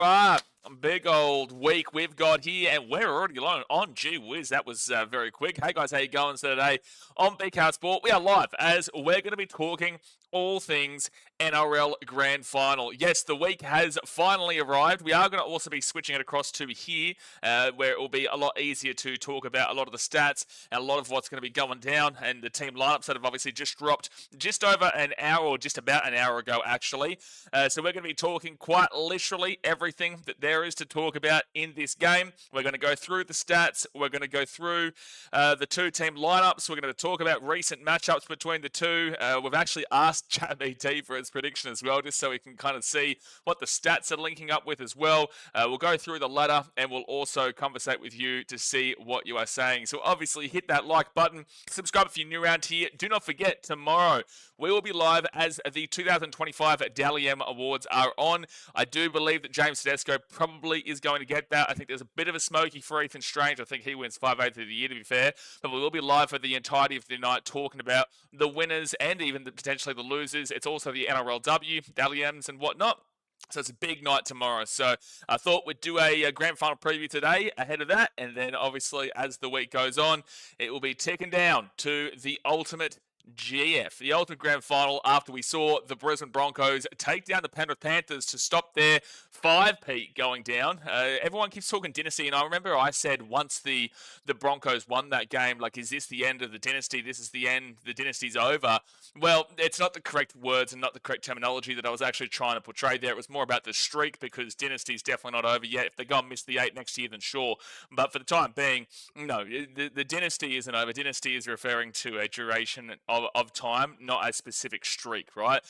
Right, big old week we've got here, and we're already on. Gee whiz, that was very quick. Hey guys, how you going? So today on BK Sport, we are live as we're going to be talking all things NRL Grand Final. Yes, the week has finally arrived. We are going to also be switching it across to here, where it will be a lot easier to talk about a lot of the stats and a lot of what's going to be going down, and the team lineups that have obviously just dropped just over an hour, or just about an hour ago, actually. So we're going to be talking quite literally everything that there is to talk about in this game. We're going to go through the stats. We're going to go through the two team lineups. We're going to talk about recent matchups between the two. We've actually asked ChatGPT for its prediction as well, just so we can kind of see what the stats are linking up with as well. We'll go through the ladder, and we'll also conversate with you to see what you are saying. So obviously hit that like button, subscribe if you're new around here. Do not forget, tomorrow we will be live as the 2025 Dally M Awards are on. I do believe that James Tedesco probably is going to get that. I think there's a bit of a smoky for Ethan Strange. I think he wins 5/8 of the year, to be fair. But we will be live for the entirety of the night talking about the winners and even potentially the losers. It's also the NRLW, Dally M's and whatnot. So it's a big night tomorrow. So I thought we'd do a grand final preview today ahead of that. And then obviously as the week goes on, it will be ticking down to the ultimate GF, the ultimate grand final, after we saw the Brisbane Broncos take down the Penrith Panthers to stop their 5-peat going down. Everyone keeps talking dynasty, and I remember I said once the Broncos won that game, like, is this the end of the dynasty? This is the end. The dynasty's over. Well, it's not the correct words and not the correct terminology that I was actually trying to portray there. It was more about the streak, because dynasty's definitely not over yet. If they go and miss the 8 next year, then sure. But for the time being, no, the dynasty isn't over. Dynasty is referring to a duration of time, not a specific streak, right?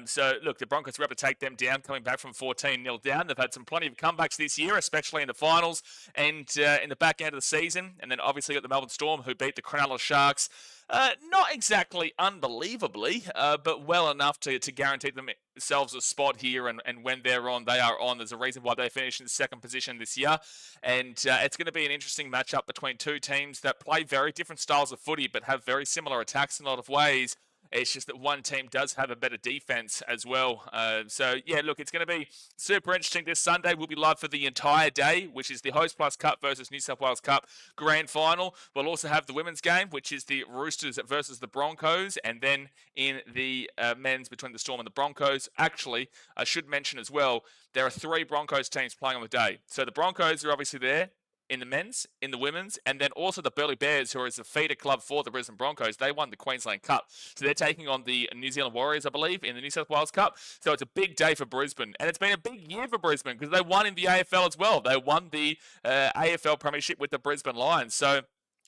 So, look, the Broncos were able to take them down, coming back from 14-0 down. They've had plenty of comebacks this year, especially in the finals and in the back end of the season. And then obviously got the Melbourne Storm, who beat the Cronulla Sharks. Not exactly unbelievably, but well enough to guarantee themselves a spot here. And when they're on, they are on. There's a reason why they finished in second position this year. And it's going to be an interesting matchup between two teams that play very different styles of footy, but have very similar attacks in a lot of ways. It's just that one team does have a better defense as well. So, yeah, look, it's going to be super interesting this Sunday. We'll be live for the entire day, which is the Host Plus Cup versus New South Wales Cup Grand Final. We'll also have the women's game, which is the Roosters versus the Broncos. And then in the men's, between the Storm and the Broncos. Actually, I should mention as well, there are 3 Broncos teams playing on the day. So the Broncos are obviously there in the men's, in the women's, and then also the Burleigh Bears, who is a feeder club for the Brisbane Broncos. They won the Queensland Cup. So they're taking on the New Zealand Warriors, I believe, in the New South Wales Cup. So it's a big day for Brisbane. And it's been a big year for Brisbane, because they won in the AFL as well. They won the AFL Premiership with the Brisbane Lions. So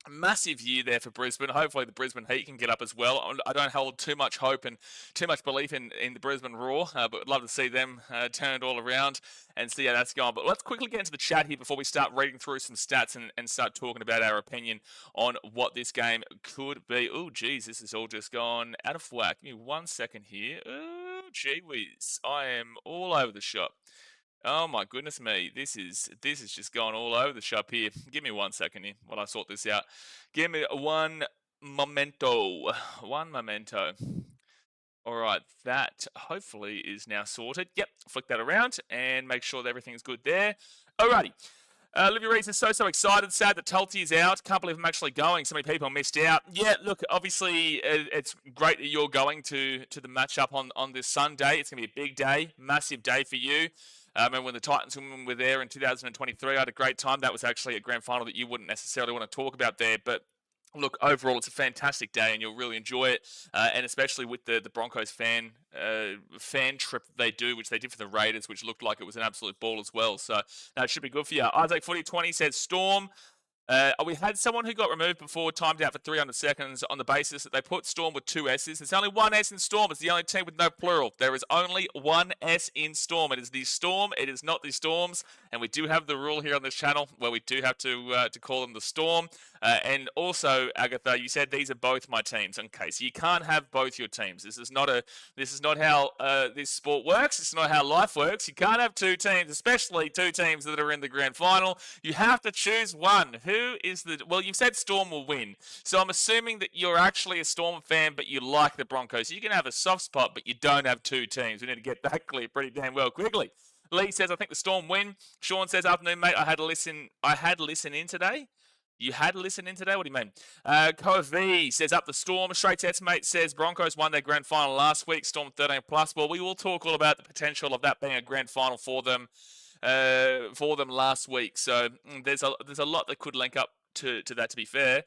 massive year there for Brisbane. Hopefully the Brisbane Heat can get up as well. I don't hold too much hope and too much belief in the Brisbane Roar, but I'd love to see them turn it all around and see how that's going. But let's quickly get into the chat here before we start reading through some stats and start talking about our opinion on what this game could be. Oh, geez, this has all just gone out of whack. Give me 1 second here. Oh, gee whiz. I am all over the shop. Oh my goodness me, this is just going all over the shop here. Give me 1 second here while I sort this out. Give me one momento. One momento. All right, that hopefully is now sorted. Yep, flick that around and make sure that everything's good there. Alrighty. Olivia Reed is so excited. Sad that Tulty is out. Can't believe I'm actually going. So many people missed out. Yeah, look, obviously it's great that you're going to the matchup on this Sunday. It's going to be a big day, massive day for you. I remember when the Titans women were there in 2023, I had a great time. That was actually a grand final that you wouldn't necessarily want to talk about there, but look, overall, it's a fantastic day, and you'll really enjoy it, and especially with the Broncos fan trip they do, which they did for the Raiders, which looked like it was an absolute ball as well. So, no, it should be good for you. Isaac Footy 20 says Storm. We had someone who got removed before, timed out for 300 seconds on the basis that they put Storm with 2 S's. There's only 1 S in Storm. It's the only team with no plural. There is only 1 S in Storm. It is the Storm. It is not the Storms. And we do have the rule here on this channel where we do have to call them the Storm. And also, Agatha, you said these are both my teams. Okay, so you can't have both your teams. This is not how this sport works. It's not how life works. You can't have 2 teams, especially 2 teams that are in the grand final. You have to choose one. Who is the... Well, you've said Storm will win. So I'm assuming that you're actually a Storm fan, but you like the Broncos. So you can have a soft spot, but you don't have 2 teams. We need to get that clear pretty damn well quickly. Lee says, I think the Storm win. Sean says, afternoon, mate. I had listen in today. You had listened in today? What do you mean? Koa V says, up the Storm. Straight Tets, mate, says, Broncos won their grand final last week. Storm 13 plus. Well, we will talk all about the potential of that being a grand final for them last week. So there's a lot that could link up to that, to be fair.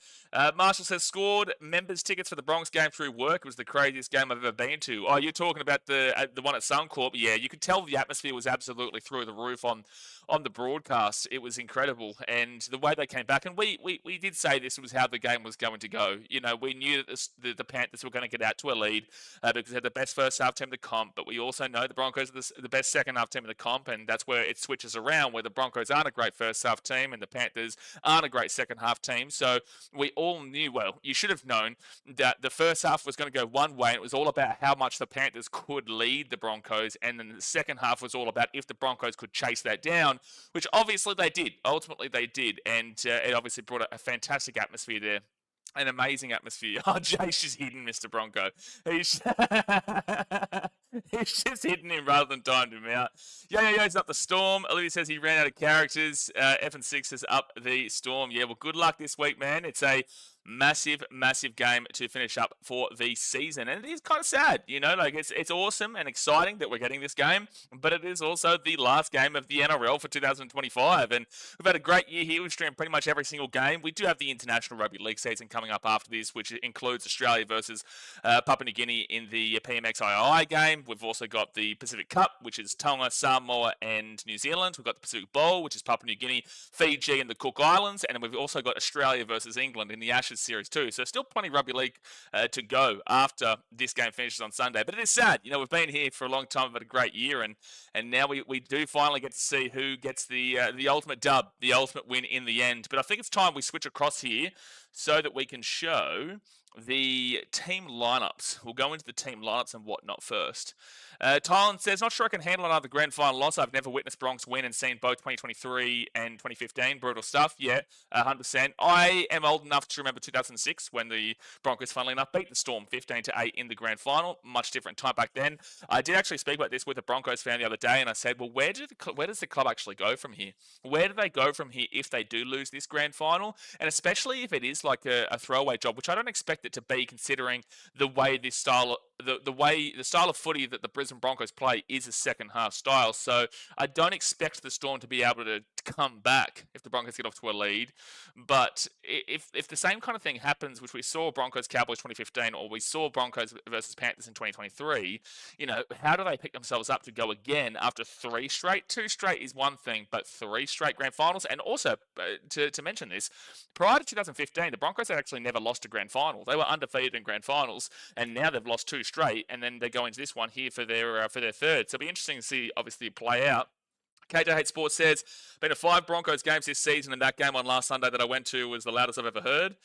Marshall says, scored members tickets for the Bronx game through work. It was the craziest game I've ever been to. Oh, you're talking about the one at Suncorp? Yeah, you could tell the atmosphere was absolutely through the roof on the broadcast. It was incredible, and the way they came back, and we did say this was how the game was going to go. You know, we knew that the Panthers were going to get out to a lead because they had the best first half team in the comp, but we also know the Broncos are the best second half team in the comp, and that's where it switches around, where the Broncos aren't a great first half team and the Panthers aren't a great second half team. So we all knew, well, you should have known that the first half was going to go one way, and it was all about how much the Panthers could lead the Broncos, and then the second half was all about if the Broncos could chase that down, which obviously they did. Ultimately, they did, and it obviously brought a fantastic atmosphere there. An amazing atmosphere. Oh, Jace is hitting Mr. Bronco. He's just hitting him rather than timing him out. Yo-Yo-Yo's up the Storm. Olivia says he ran out of characters. F&6 is up the Storm. Yeah, well, good luck this week, man. It's a massive game to finish up for the season, and it is kind of sad, you know, like it's awesome and exciting that we're getting this game, but it is also the last game of the NRL for 2025, and we've had a great year here. We've streamed pretty much every single game. We do have the International Rugby League season coming up after this, which includes Australia versus Papua New Guinea in the PMXII game. We've also got the Pacific Cup, which is Tonga, Samoa, and New Zealand. We've got the Pacific Bowl, which is Papua New Guinea, Fiji, and the Cook Islands, and then we've also got Australia versus England in the Ashes series too. So still plenty of rugby league to go after this game finishes on Sunday. But it is sad. You know, we've been here for a long time. We've had a great year, and now we do finally get to see who gets the ultimate dub, the ultimate win in the end. But I think it's time we switch across here so that we can show the team lineups. We'll go into the team lineups and whatnot first. Tylen says, not sure I can handle another grand final loss. I've never witnessed Bronx win and seen both 2023 and 2015. Brutal stuff. Yeah, 100%. I am old enough to remember 2006 when the Broncos, funnily enough, beat the Storm 15-8 in the grand final. Much different time back then. I did actually speak about this with a Broncos fan the other day, and I said, well, where does the club actually go from here? Where do they go from here if they do lose this grand final? And especially if it is like a throwaway job, which I don't expect it to be, considering the way this style, the style of footy that the Brisbane Broncos play is a second half style. So I don't expect the Storm to be able to come back if the Broncos get off to a lead. But if the same kind of thing happens, which we saw Broncos Cowboys 2015, or we saw Broncos versus Panthers in 2023, you know, how do they pick themselves up to go again after 3 straight? 2 straight is one thing, but 3 straight grand finals. And also, to mention this, prior to 2015, the Broncos had actually never lost a grand final. They were undefeated in grand finals, and now they've lost 2 straight, and then they go into this one here for their third. So it'll be interesting to see, obviously, play out. KJ Sports says, been to 5 Broncos games this season, and that game on last Sunday that I went to was the loudest I've ever heard.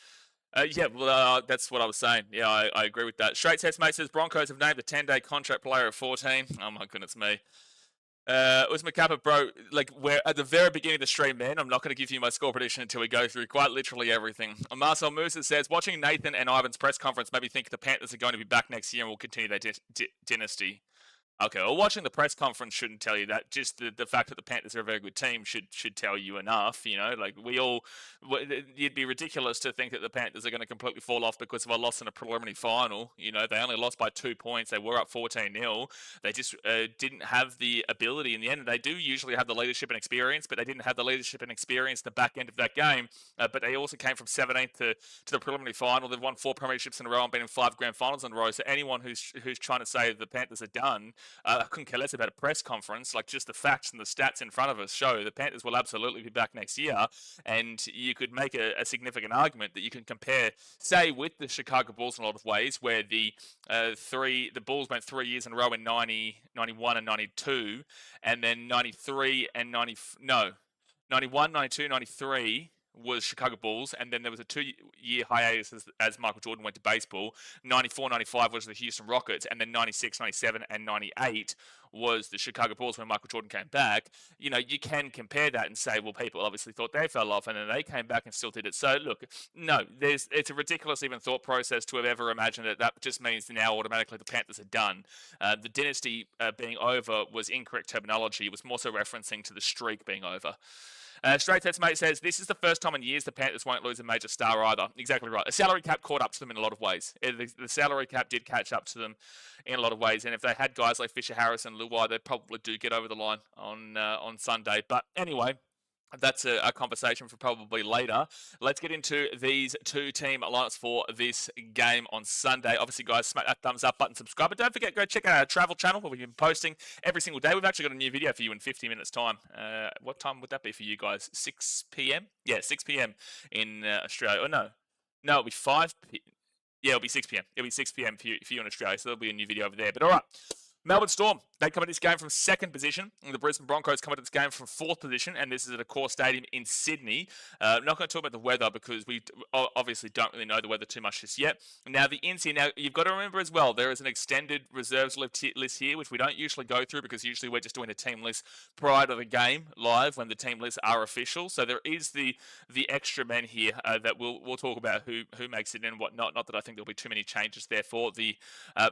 That's what I was saying. Yeah, I agree with that. Straight Test Mate says, Broncos have named a 10-day contract player at 14. Oh my goodness me. Usman Kappa, bro, like, we're at the very beginning of the stream, man. I'm not going to give you my score prediction until we go through quite literally everything. Marcel Musa says, watching Nathan and Ivan's press conference made me think the Panthers are going to be back next year and will continue their dynasty. Okay, well, watching the press conference shouldn't tell you that. Just the fact that the Panthers are a very good team should tell you enough. You know, like you'd be ridiculous to think that the Panthers are going to completely fall off because of a loss in a preliminary final. You know, they only lost by 2 points. They were up 14-0. They just didn't have the ability in the end. They do usually have the leadership and experience, but they didn't have the leadership and experience in the back end of that game. But they also came from 17th to the preliminary final. They've won 4 premierships in a row and been in 5 grand finals in a row. So anyone who's trying to say the Panthers are done, I couldn't care less about a press conference. Like, just the facts and the stats in front of us show the Panthers will absolutely be back next year. And you could make a significant argument that you can compare, say, with the Chicago Bulls in a lot of ways, where the Bulls went 3 years in a row in 90, 91 and 92, and then 93 and 91, 92, 93 was Chicago Bulls, and then there was a 2-year hiatus as Michael Jordan went to baseball. 94, 95 was the Houston Rockets, and then 96, 97, and 98 was the Chicago Bulls when Michael Jordan came back, you know, you can compare that and say, well, people obviously thought they fell off and then they came back and still did it. So look, no, it's a ridiculous even thought process to have ever imagined that just means now automatically the Panthers are done. The dynasty being over was incorrect terminology. It was more so referencing to the streak being over. Straight Tets Mate says, this is the first time in years the Panthers won't lose a major star either. Exactly right. The salary cap caught up to them in a lot of ways. The salary cap did catch up to them in a lot of ways. And if they had guys like Fisher Harris and Luai, they probably do get over the line on Sunday. But anyway, that's a conversation for probably later. Let's get into these two team lineups for this game on Sunday. Obviously, guys, smack that thumbs up button, subscribe. But don't forget, go check out our travel channel where we've been posting every single day. We've actually got a new video for you in 50 minutes' time. What time would that be for you guys? 6 p.m.? Yeah, 6 p.m. in Australia. Oh, no, it'll be 5 p.m. Yeah, it'll be 6 p.m. It'll be 6 p.m. for you in Australia, so there'll be a new video over there. But all right. Melbourne Storm, they come at this game from second position. And the Brisbane Broncos come at this game from fourth position, and this is at a core stadium in Sydney. I'm not going to talk about the weather because we obviously don't really know the weather too much just yet. Now, the ins here, now you've got to remember as well, there is an extended reserves list here, which we don't usually go through because usually we're just doing a team list prior to the game live when the team lists are official. So there is the extra men here that we'll talk about who makes it in and whatnot. Not that I think there'll be too many changes there for the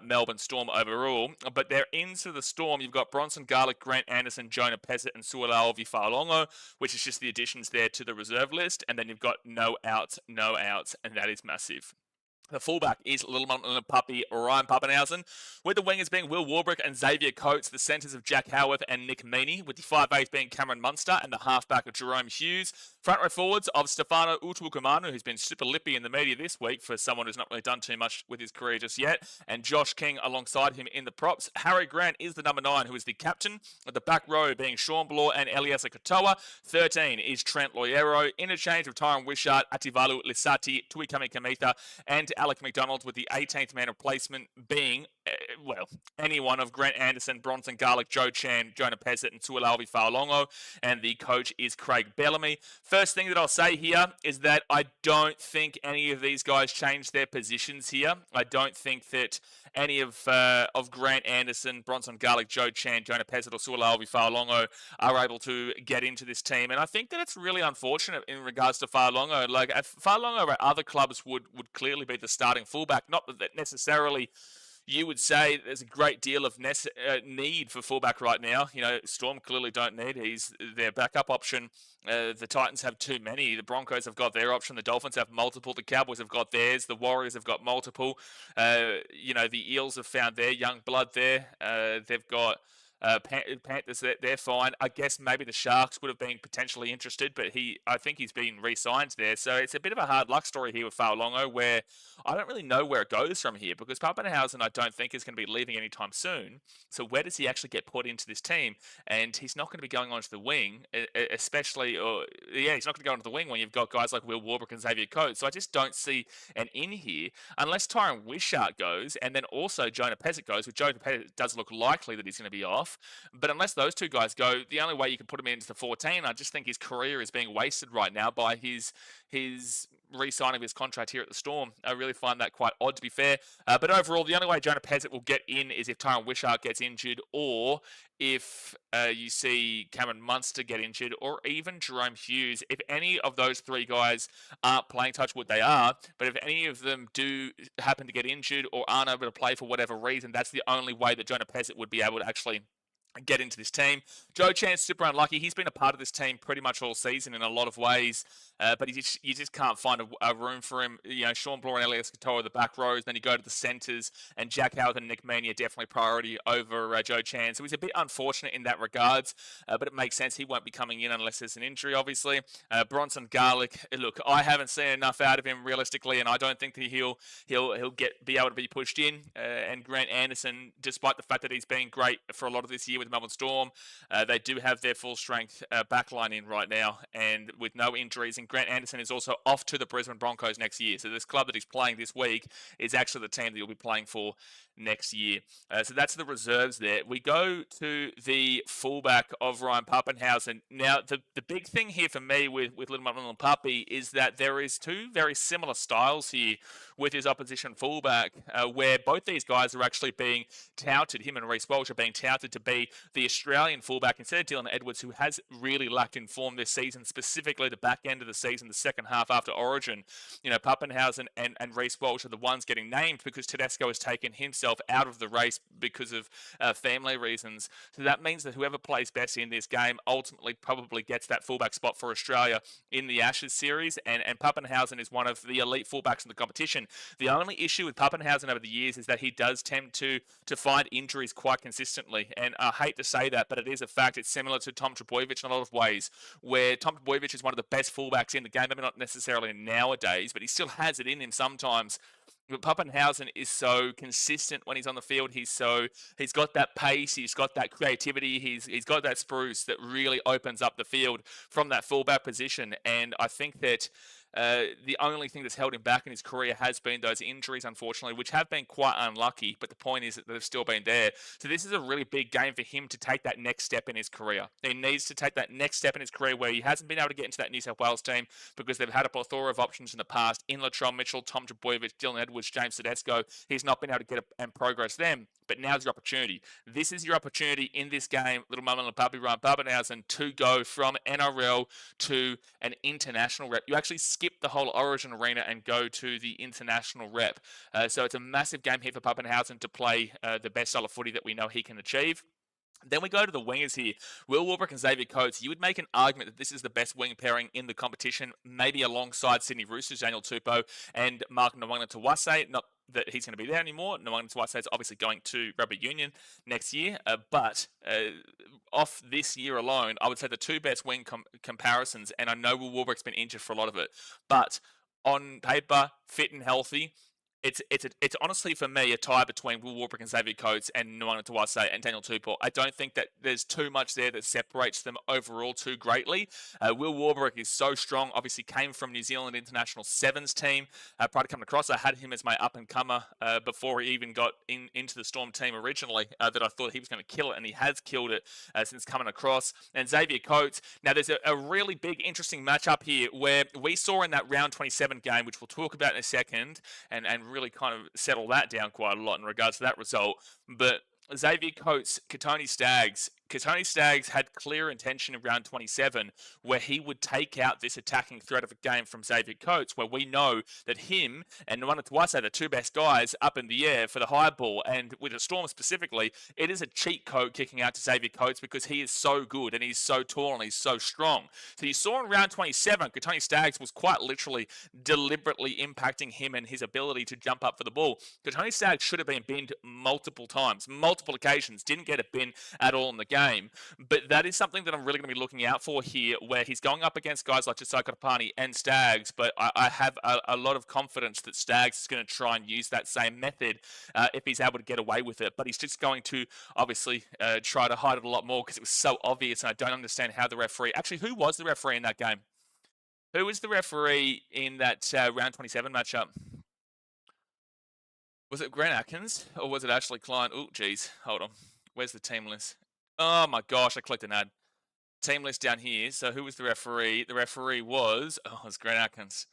Melbourne Storm overall, but they're into the Storm. You've got Bronson Garlick, Grant Anderson, Jonah Pezzett, and Suolauvi Fa'alongo, which is just the additions there to the reserve list. And then you've got no outs, and that is massive. The fullback is Little Puppy Ryan Pappenhausen, with the wingers being Will Warbrick and Xavier Coates, the centres of Jack Howarth and Nick Meaney, with the 5'8" being Cameron Munster and the halfback of Jerome Hughes. Front row forwards of Stefano Utuikamanu, who's been super lippy in the media this week for someone who's not really done too much with his career just yet, and Josh King alongside him in the props. Harry Grant is the number 9, who is the captain, with the back row being Sean Bloor and Eliasa Katoa. 13 is Trent Loiero. Interchange of Tyron Wishart, Ativalu Lisati, Tuikami Kamita, and Alec McDonald, with the 18th man replacement being, any one of Grant Anderson, Bronson Garlick, Joe Chan, Jonah Pezzett, and Tuolauvi Fa'alongo, and the coach is Craig Bellamy. First thing that I'll say here is that I don't think any of these guys changed their positions here. I don't think that any of Grant Anderson, Bronson Garlick, Joe Chan, Jonah Pezzett, or Suolauvi Fa'alongo are able to get into this team. And I think that it's really unfortunate in regards to Fa'alongo. Like, Fa'alongo at other clubs would clearly be the starting fullback. Not that necessarily you would say there's a great deal of need for fullback right now. You know, Storm clearly don't need. He's their backup option. The Titans have too many. The Broncos have got their option. The Dolphins have multiple. The Cowboys have got theirs. The Warriors have got multiple. The Eels have found their young blood there. They've got Panthers, they're fine. I guess maybe the Sharks would have been potentially interested, but I think he's been re-signed there. So it's a bit of a hard luck story here with Fa'alongo, where I don't really know where it goes from here, because Pappenhausen I don't think is going to be leaving anytime soon. So where does he actually get put into this team? And he's not going to be going onto the wing, he's not going to go onto the wing when you've got guys like Will Warbrick and Xavier Coates. So I just don't see an in here, unless Tyron Wishart goes, and then also Jonah Pezzett goes, which Jonah Pezzett does look likely that he's going to be off. But unless those two guys go, the only way you can put him into the 14, I just think his career is being wasted right now by his re-signing of his contract here at the Storm. I really find that quite odd, to be fair. But overall, the only way Jonah Pezzett will get in is if Tyron Wishart gets injured, or if you see Cameron Munster get injured, or even Jerome Hughes. If any of those three guys aren't playing, touch wood they are, but if any of them do happen to get injured or aren't able to play for whatever reason, that's the only way that Jonah Pezzett would be able to actually get into this team. Joe Chan's super unlucky. He's been a part of this team pretty much all season in a lot of ways, but you just can't find a room for him. You know, Sean Bloor and Elias Katoa are the back rows. Then you go to the centres, and Jack Howard and Nick Meaney are definitely priority over Joe Chan. So he's a bit unfortunate in that regards, but it makes sense. He won't be coming in unless there's an injury, obviously. Bronson Garlick, look, I haven't seen enough out of him realistically, and I don't think that he'll be able to be pushed in. And Grant Anderson, despite the fact that he's been great for a lot of this year with the Melbourne Storm, they do have their full strength backline in right now, and with no injuries. And Grant Anderson is also off to the Brisbane Broncos next year. So this club that he's playing this week is actually the team that he'll be playing for next year. So that's the reserves there. We go to the fullback of Ryan Pappenhausen. Now, the big thing here for me with Little Puppy is that there is two very similar styles here with his opposition fullback, where both these guys are actually being touted, him and Reece Walsh are being touted to be the Australian fullback instead of Dylan Edwards, who has really lacked in form this season, specifically the back end of the season, the second half after Origin. Pappenhausen and Reece Walsh are the ones getting named because Tedesco has taken himself out of the race because of family reasons. So that means that whoever plays best in this game ultimately probably gets that fullback spot for Australia in the Ashes series, and Pappenhausen is one of the elite fullbacks in the competition. The only issue with Pappenhausen over the years is that he does tend to find injuries quite consistently, and I hate to say that, but it is a fact. It's similar to Tom Trbojevic in a lot of ways, where Tom Trbojevic is one of the best fullbacks in the game, maybe not necessarily nowadays, but he still has it in him sometimes. But Pappenhausen is so consistent when he's on the field. He's got that pace, he's got that creativity, he's got that spruce that really opens up the field from that fullback position. And I think that the only thing that's held him back in his career has been those injuries, unfortunately, which have been quite unlucky. But the point is that they've still been there. So this is a really big game for him to take that next step in his career. He needs to take that next step in his career where he hasn't been able to get into that New South Wales team because they've had a plethora of options in the past in Latrell Mitchell, Tom Trbojevic, Dylan Edwards, James Tedesco. He's not been able to get and progress them. But now's your opportunity. This is your opportunity in this game, little mama and puppy Ryan Pappenhausen, to go from NRL to an international rep. You actually skip the whole Origin arena and go to the international rep. So it's a massive game here for Pappenhausen to play the best style of footy that we know he can achieve. Then we go to the wingers here. Will Warbrick and Xavier Coates. You would make an argument that this is the best wing pairing in the competition, maybe alongside Sydney Roosters, Daniel Tupou and Mark Nwanga-Tuwase. Not that he's going to be there anymore. Nwanga-Tuwase is obviously going to Rugby Union next year. But off this year alone, I would say the two best wing comparisons, and I know Will Warbrick's been injured for a lot of it, but on paper, fit and healthy, it's honestly for me a tie between Will Warbrick and Xavier Coates and Nwanga-Tuwase and Daniel Tupou. I don't think that there's too much there that separates them overall too greatly. Will Warbrick is so strong. Obviously came from New Zealand International Sevens team. Prior to coming across, I had him as my up-and-comer before he even got into the Storm team originally, that I thought he was going to kill it, and he has killed it since coming across. And Xavier Coates. Now, there's a really big, interesting matchup here where we saw in that round 27 game, which we'll talk about in a second, and really kind of settle that down quite a lot in regards to that result. But Xavier Coates, Katoni Staggs. Katoni Staggs had clear intention in round 27 where he would take out this attacking threat of a game from Xavier Coates, where we know that him and Nwanga-Tuwase are the two best guys up in the air for the high ball. And with the Storm specifically, it is a cheat code kicking out to Xavier Coates because he is so good and he's so tall and he's so strong. So you saw in round 27, Katoni Staggs was quite literally deliberately impacting him and his ability to jump up for the ball. Katoni Staggs should have been binned multiple times, multiple occasions, didn't get a bin at all in the game. But that is something that I'm really going to be looking out for here, where he's going up against guys like Josiah Kapani and Staggs, but I have a lot of confidence that Staggs is going to try and use that same method if he's able to get away with it. But he's just going to obviously try to hide it a lot more because it was so obvious, and I don't understand how the referee... Actually, who was the referee in that game? Who was the referee in that round 27 matchup? Was it Grant Atkins or was it Ashley Klein? Oh, geez. Hold on. Where's the team list? Oh, my gosh. I clicked an ad. Team list down here. So who was the referee? The referee was... Oh, it was Grant Atkins.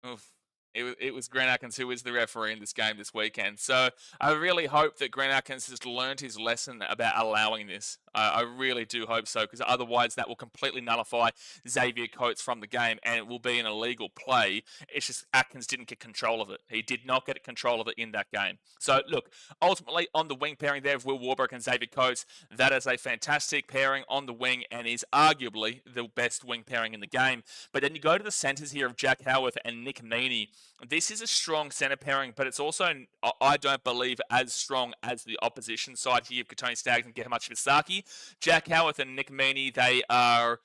Oof. It was Grant Atkins who was the referee in this game this weekend. So I really hope that Grant Atkins has learned his lesson about allowing this. I really do hope so, because otherwise that will completely nullify Xavier Coates from the game and it will be an illegal play. It's just Atkins didn't get control of it. He did not get control of it in that game. So look, ultimately on the wing pairing there of Will Warbrick and Xavier Coates, that is a fantastic pairing on the wing and is arguably the best wing pairing in the game. But then you go to the centres here of Jack Howarth and Nick Meaney. This is a strong centre pairing, but it's also, I don't believe, as strong as the opposition side here of Katoni Staggs and Gehamuch Visaki. Jack Howarth and Nick Meaney, they are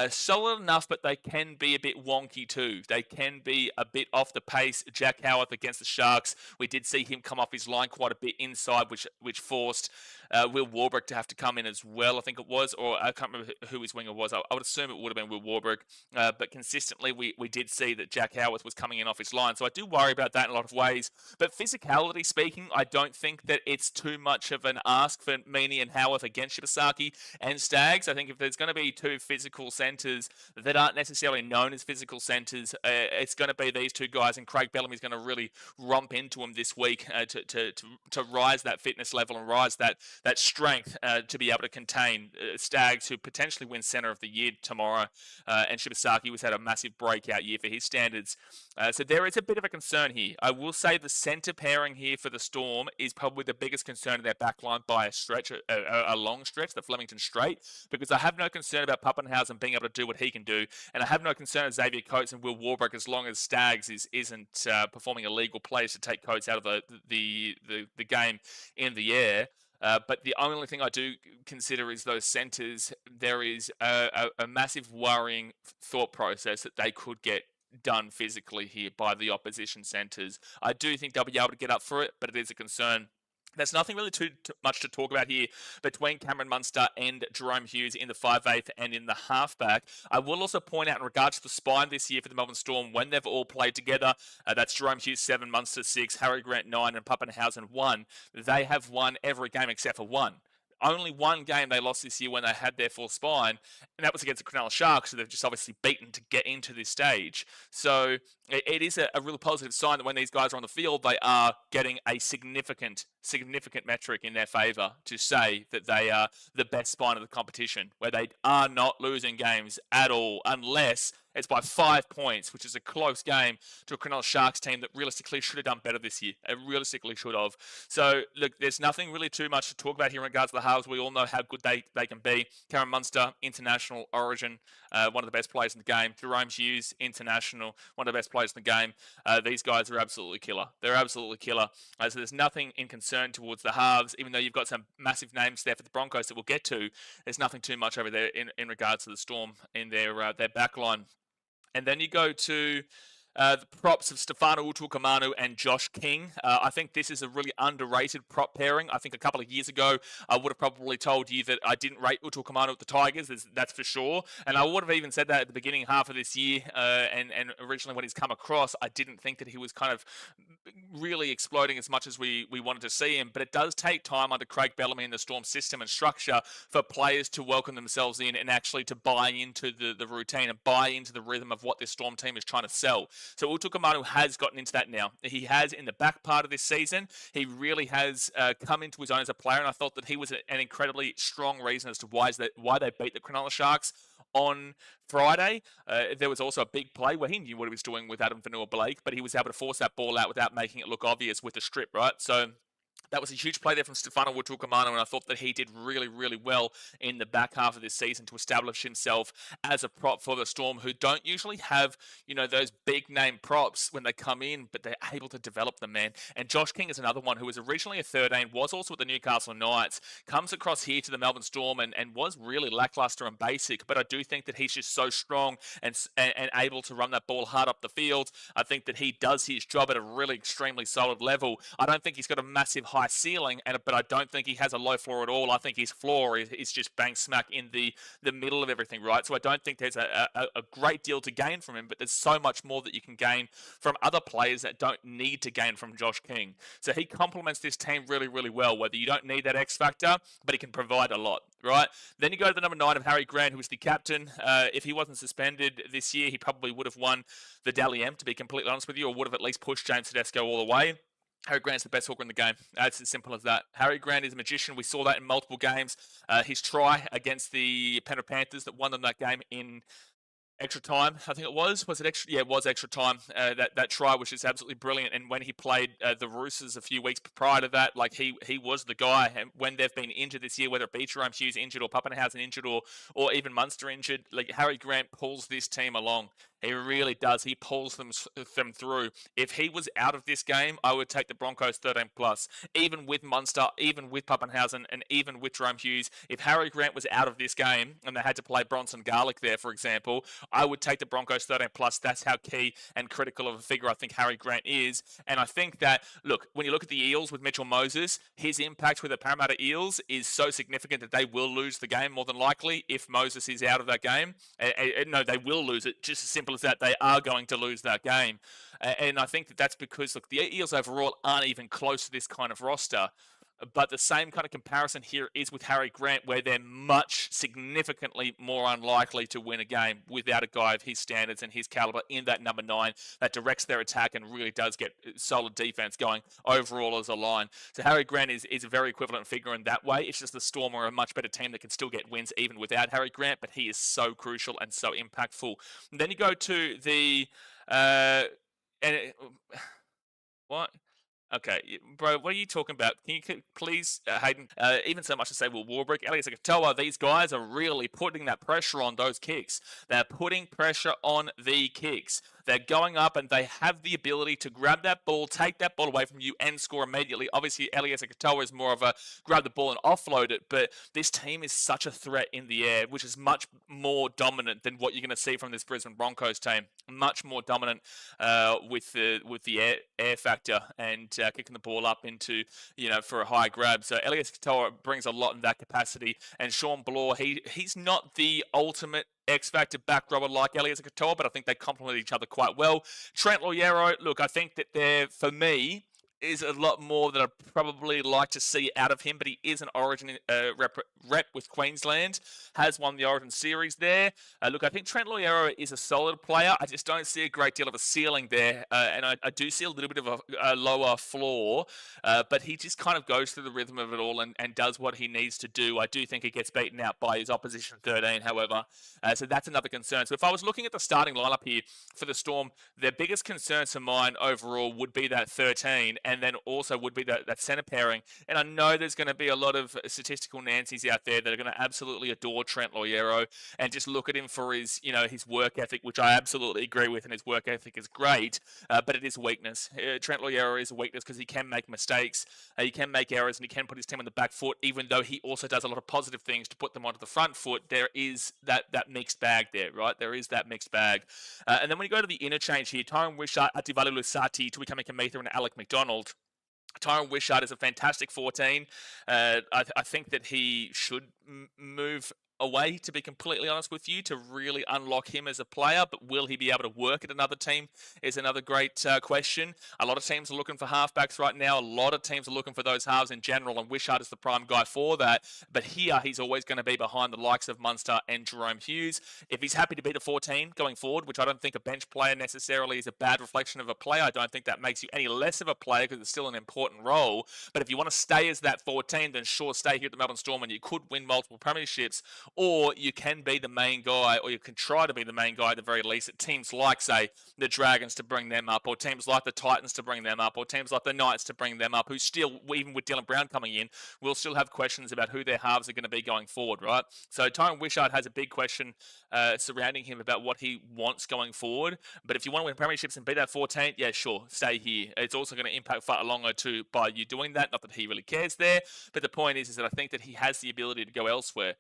solid enough, but they can be a bit wonky too. They can be a bit off the pace. Jack Howarth against the Sharks, we did see him come off his line quite a bit inside, which forced Will Warbrick to have to come in as well, I think it was, or I can't remember who his winger was. I would assume it would have been Will Warbrick, but consistently we did see that Jack Howarth was coming in off his line, so I do worry about that in a lot of ways. But physicality speaking, I don't think that it's too much of an ask for Meaney and Howarth against Shibasaki and Staggs. I think if there's going to be two physical centres that aren't necessarily known as physical centres. It's going to be these two guys, and Craig Bellamy's going to really romp into them this week to rise that fitness level and rise that strength to be able to contain Stags, who potentially win Centre of the Year tomorrow. And Shibasaki has had a massive breakout year for his standards. So there is a bit of a concern here. I will say the centre pairing here for the Storm is probably the biggest concern in their backline by a stretch, a long stretch, the Flemington Straight, because I have no concern about Pappenhausen being able to do what he can do, and I have no concern of Xavier Coates and Will Warbrick as long as Stags isn't performing illegal plays to take Coates out of the game in the air. But the only thing I do consider is those centres. There is a massive worrying thought process that they could get done physically here by the opposition centres. I do think they'll be able to get up for it, but it is a concern. There's nothing really too much to talk about here between Cameron Munster and Jerome Hughes in the 5'8" and in the halfback. I will also point out in regards to the spine this year for the Melbourne Storm, when they've all played together, that's Jerome Hughes 7, Munster 6, Harry Grant 9, and Pappenhausen 1. They have won every game except for one. Only one game they lost this year when they had their full spine, and that was against the Cronulla Sharks, so they've just obviously beaten to get into this stage. So it is a really positive sign that when these guys are on the field, they are getting a significant metric in their favour to say that they are the best spine of the competition, where they are not losing games at all, unless it's by 5 points, which is a close game to a Cronulla Sharks team that realistically should have done better this year. It realistically should have. So, look, there's nothing really too much to talk about here in regards to the halves. We all know how good they can be. Cameron Munster, international origin, one of the best players in the game. Jerome Hughes, international, one of the best players in the game. These guys are absolutely killer. They're absolutely killer. So there's nothing in concern towards the halves, even though you've got some massive names there for the Broncos that we'll get to. There's nothing too much over there in regards to the Storm in their backline. And then you go to the props of Stefano Utukamanu and Josh King. I think this is a really underrated prop pairing. I think a couple of years ago, I would have probably told you that I didn't rate Utukamanu at the Tigers, that's for sure. And I would have even said that at the beginning half of this year. And originally when he's come across, I didn't think that he was kind of really exploding as much as we wanted to see him. But it does take time under Craig Bellamy and the Storm system and structure for players to welcome themselves in and actually to buy into the routine and buy into the rhythm of what this Storm team is trying to sell. So Utukamanu has gotten into that now. He has in the back part of this season. He really has come into his own as a player, and I thought that he was an incredibly strong reason as to why they beat the Cronulla Sharks on Friday. There was also a big play where he knew what he was doing with Adam Vanua-Blake, but he was able to force that ball out without making it look obvious with a strip, right? So that was a huge play there from Stefano Utukamanu, and I thought that he did really, really well in the back half of this season to establish himself as a prop for the Storm, who don't usually have, those big-name props when they come in, but they're able to develop them, man. And Josh King is another one who was originally a 13, was also at the Newcastle Knights, comes across here to the Melbourne Storm and was really lackluster and basic, but I do think that he's just so strong and able to run that ball hard up the field. I think that he does his job at a really extremely solid level. I don't think he's got a massive high ceiling, but I don't think he has a low floor at all. I think his floor is just bang smack in the middle of everything, right? So I don't think there's a great deal to gain from him, but there's so much more that you can gain from other players that don't need to gain from Josh King. So he complements this team really, really well, whether you don't need that X factor, but he can provide a lot, right? Then you go to the number 9 of Harry Grant, who is the captain. If he wasn't suspended this year, he probably would have won the Dally M, to be completely honest with you, or would have at least pushed James Tedesco all the way. Harry Grant's the best hooker in the game. It's as simple as that. Harry Grant is a magician. We saw that in multiple games. His try against the Penrith Panthers that won them that game in extra time, I think it was. Was it extra? Yeah, it was extra time. That try was just absolutely brilliant. And when he played the Roosters a few weeks prior to that, like he was the guy. And when they've been injured this year, whether it be Jerome Hughes injured or Pappenhausen injured or even Munster injured, like Harry Grant pulls this team along. He really does. He pulls them through. If he was out of this game, I would take the Broncos 13+. Even with Munster, even with Pappenhausen, and even with Jerome Hughes. If Harry Grant was out of this game and they had to play Bronson Garlick there, for example, I would take the Broncos 13+. That's how key and critical of a figure I think Harry Grant is. And I think that, look, when you look at the Eels with Mitchell Moses, his impact with the Parramatta Eels is so significant that they will lose the game more than likely if Moses is out of that game. No, they will lose it, just as simple as that. They are going to lose that game. And I think that that's because, look, the Eels overall aren't even close to this kind of roster. But the same kind of comparison here is with Harry Grant, where they're much significantly more unlikely to win a game without a guy of his standards and his caliber in that number 9 that directs their attack and really does get solid defense going overall as a line. So Harry Grant is a very equivalent figure in that way. It's just the Storm are a much better team that can still get wins even without Harry Grant, but he is so crucial and so impactful. And then you go to the what? Okay, bro, what are you talking about? Can you please, Hayden, even so much to say, Will Warbrick, Elias Katoa, these guys are really putting that pressure on those kicks. They're putting pressure on the kicks. They're going up and they have the ability to grab that ball, take that ball away from you and score immediately. Obviously, Elias Katoa is more of a grab the ball and offload it, but this team is such a threat in the air, which is much more dominant than what you're going to see from this Brisbane Broncos team. Much more dominant with the air factor and kicking the ball up into, for a high grab. So Elias Katoa brings a lot in that capacity. And Sean Bloor, he's not the ultimate X-Factor back rower like Elias Katoa, but I think they complement each other quite well. Trent Loiero, look, I think that for me, is a lot more that I'd probably like to see out of him, but he is an Origin rep with Queensland, has won the Origin series there. Look, I think Trent Loiero is a solid player. I just don't see a great deal of a ceiling there, and I do see a little bit of a lower floor, but he just kind of goes through the rhythm of it all and does what he needs to do. I do think he gets beaten out by his opposition 13, however, so that's another concern. So if I was looking at the starting lineup here for the Storm, their biggest concerns to mine overall would be that 13, and then also would be that centre pairing. And I know there's going to be a lot of statistical Nancy's out there that are going to absolutely adore Trent Loiero and just look at him for his, his work ethic, which I absolutely agree with, and his work ethic is great, but it is a weakness. Trent Loiero is a weakness because he can make mistakes, he can make errors, and he can put his team on the back foot, even though he also does a lot of positive things to put them onto the front foot. There is that mixed bag there, right? There is that mixed bag. And then when you go to the interchange here, Tyron Wishart, Ativalu Lusati, Tuikami Kamitha, and Alec McDonald. Tyron Wishart is a fantastic 14. I think that he should move away, to be completely honest with you, to really unlock him as a player, but will he be able to work at another team is another great question. A lot of teams are looking for halfbacks right now. A lot of teams are looking for those halves in general, and Wishart is the prime guy for that. But here, he's always going to be behind the likes of Munster and Jerome Hughes. If he's happy to be the 14 going forward, which I don't think a bench player necessarily is a bad reflection of a player, I don't think that makes you any less of a player because it's still an important role. But if you want to stay as that 14, then sure, stay here at the Melbourne Storm and you could win multiple premierships, or you can be the main guy, or you can try to be the main guy at the very least at teams like, say, the Dragons to bring them up, or teams like the Titans to bring them up, or teams like the Knights to bring them up, who still, even with Dylan Brown coming in, will still have questions about who their halves are going to be going forward, right? So Tyron Wishart has a big question surrounding him about what he wants going forward. But if you want to win premierships and be that 14th, yeah, sure, stay here. It's also going to impact Fa'alongo too by you doing that. Not that he really cares there, but the point is that I think that he has the ability to go elsewhere.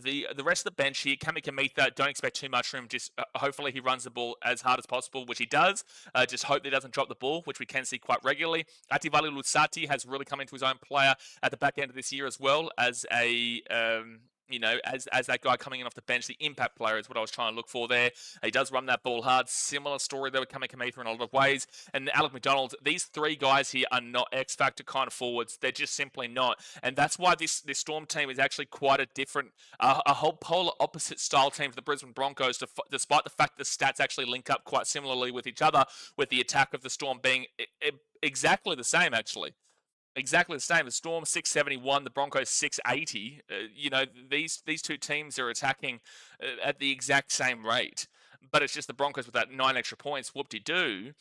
The rest of the bench here, Kami Kamitha, don't expect too much from him. Just hopefully he runs the ball as hard as possible, which he does. Just hope that he doesn't drop the ball, which we can see quite regularly. Ativalu Lusati has really come into his own player at the back end of this year as well as a as that guy coming in off the bench. The impact player is what I was trying to look for there. He does run that ball hard. Similar story there with Kami Kamitha in a lot of ways. And Alec McDonald, these three guys here are not X-Factor kind of forwards. They're just simply not. And that's why this Storm team is actually quite a different, a whole polar opposite style team to the Brisbane Broncos, despite the fact the stats actually link up quite similarly with each other, with the attack of the Storm being exactly the same, actually. Exactly the same. The Storm 671, the Broncos 680. These two teams are attacking at the exact same rate, but it's just the Broncos with that 9 extra points. Whoop-de-doo.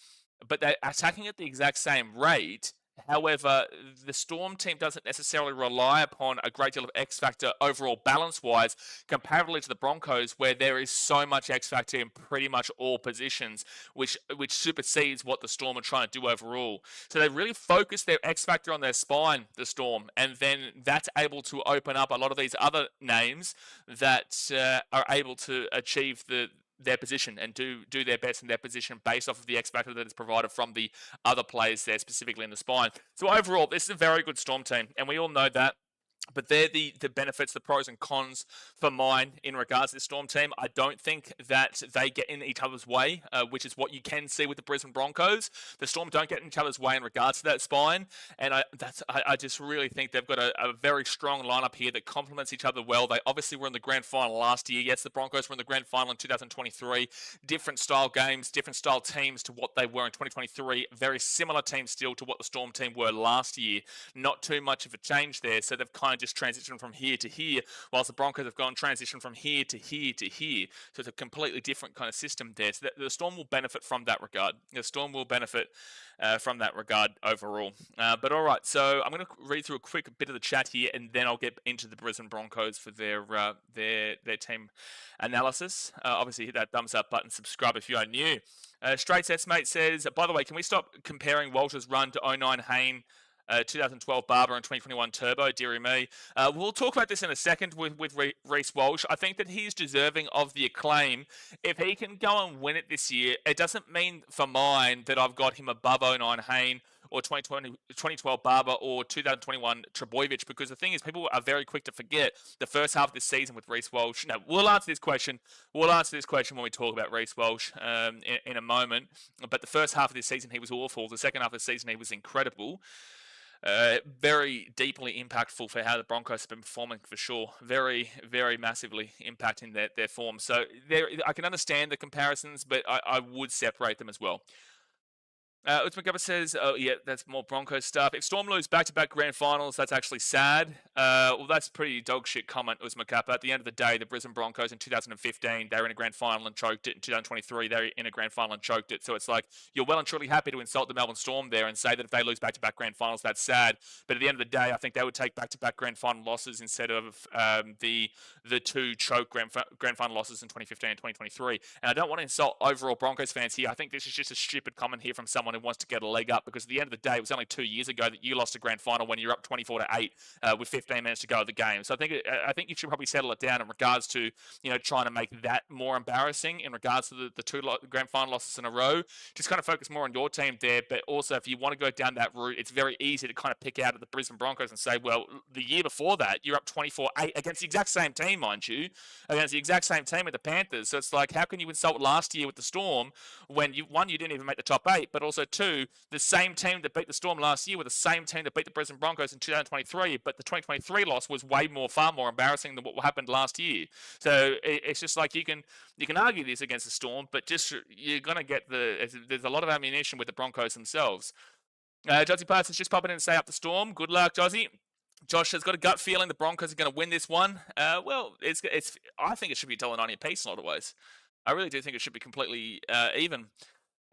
But they're attacking at the exact same rate. However, the Storm team doesn't necessarily rely upon a great deal of X-Factor overall balance-wise, comparatively to the Broncos, where there is so much X-Factor in pretty much all positions, which supersedes what the Storm are trying to do overall. So they really focus their X-Factor on their spine, the Storm, and then that's able to open up a lot of these other names that are able to achieve their position and do their best in their position based off of the X factor that is provided from the other players there, specifically in the spine. So overall, this is a very good Storm team, and we all know that. But they're the benefits, the pros and cons for mine in regards to the Storm team. I don't think that they get in each other's way, which is what you can see with the Brisbane Broncos. The Storm don't get in each other's way in regards to that spine, and I just really think they've got a very strong lineup here that complements each other well. They obviously were in the grand final last year. Yes, the Broncos were in the grand final in 2023. Different style games, different style teams to what they were in 2023. Very similar teams still to what the Storm team were last year. Not too much of a change there, so they've kind of just transitioned from here to here, whilst the Broncos have gone transition from here to here to here. So it's a completely different kind of system there. So the Storm will benefit from that regard. The Storm will benefit from that regard overall. But all right, so I'm going to read through a quick bit of the chat here, and then I'll get into the Brisbane Broncos for their team analysis. Obviously, hit that thumbs up button, subscribe if you are new. Straight's S-Mate says, by the way, can we stop comparing Walter's run to 09 Hayne, 2012 Barber and 2021 Turbo, dearie me. We'll talk about this in a second with Reece Walsh. I think that he's deserving of the acclaim. If he can go and win it this year, it doesn't mean for mine that I've got him above 09 Hayne or 2012 Barber or 2021 Trebojevic, because the thing is, people are very quick to forget the first half of this season with Reece Walsh. Now, we'll answer this question. We'll answer this question when we talk about Reece Walsh in a moment. But the first half of this season, he was awful. The second half of the season, he was incredible. Very deeply impactful for how the Broncos have been performing, for sure. Very, very massively impacting their form. So I can understand the comparisons, but I would separate them as well. Utmagaba says, oh, yeah, that's more Broncos stuff. If Storm lose back-to-back grand finals, that's actually sad. Well, that's pretty dog shit comment, Uzmakapa. At the end of the day, the Brisbane Broncos in 2015, they were in a grand final and choked it. In 2023, they were in a grand final and choked it. So it's like, you're well and truly happy to insult the Melbourne Storm there and say that if they lose back-to-back grand finals, that's sad. But at the end of the day, I think they would take back-to-back grand final losses instead of the two choke grand final losses in 2015 and 2023. And I don't want to insult overall Broncos fans here. I think this is just a stupid comment here from someone who wants to get a leg up, because at the end of the day, it was only 2 years ago that you lost a grand final when you're up 24-8 with 15 minutes to go of the game. So I think you should probably settle it down in regards to, trying to make that more embarrassing in regards to the two grand final losses in a row. Just kind of focus more on your team there. But also, if you want to go down that route, it's very easy to kind of pick out of the Brisbane Broncos and say, well, the year before that, you're up 24-8 against the exact same team, mind you, against the exact same team with the Panthers. So it's like, how can you insult last year with the Storm when you didn't even make the top 8, but also two, the same team that beat the Storm last year were the same team that beat the Brisbane Broncos in 2023, but the 2023 loss was far more embarrassing than what happened last year. So it's just like, you can argue this against the Storm, but just you're gonna get there's a lot of ammunition with the Broncos themselves. Jossie Parsons just popping in to say up the Storm. Good luck, Jossie. Josh has got a gut feeling the Broncos are going to win this one. Well, I think it should be $1.90 a piece in a lot of ways. I really do think it should be completely even.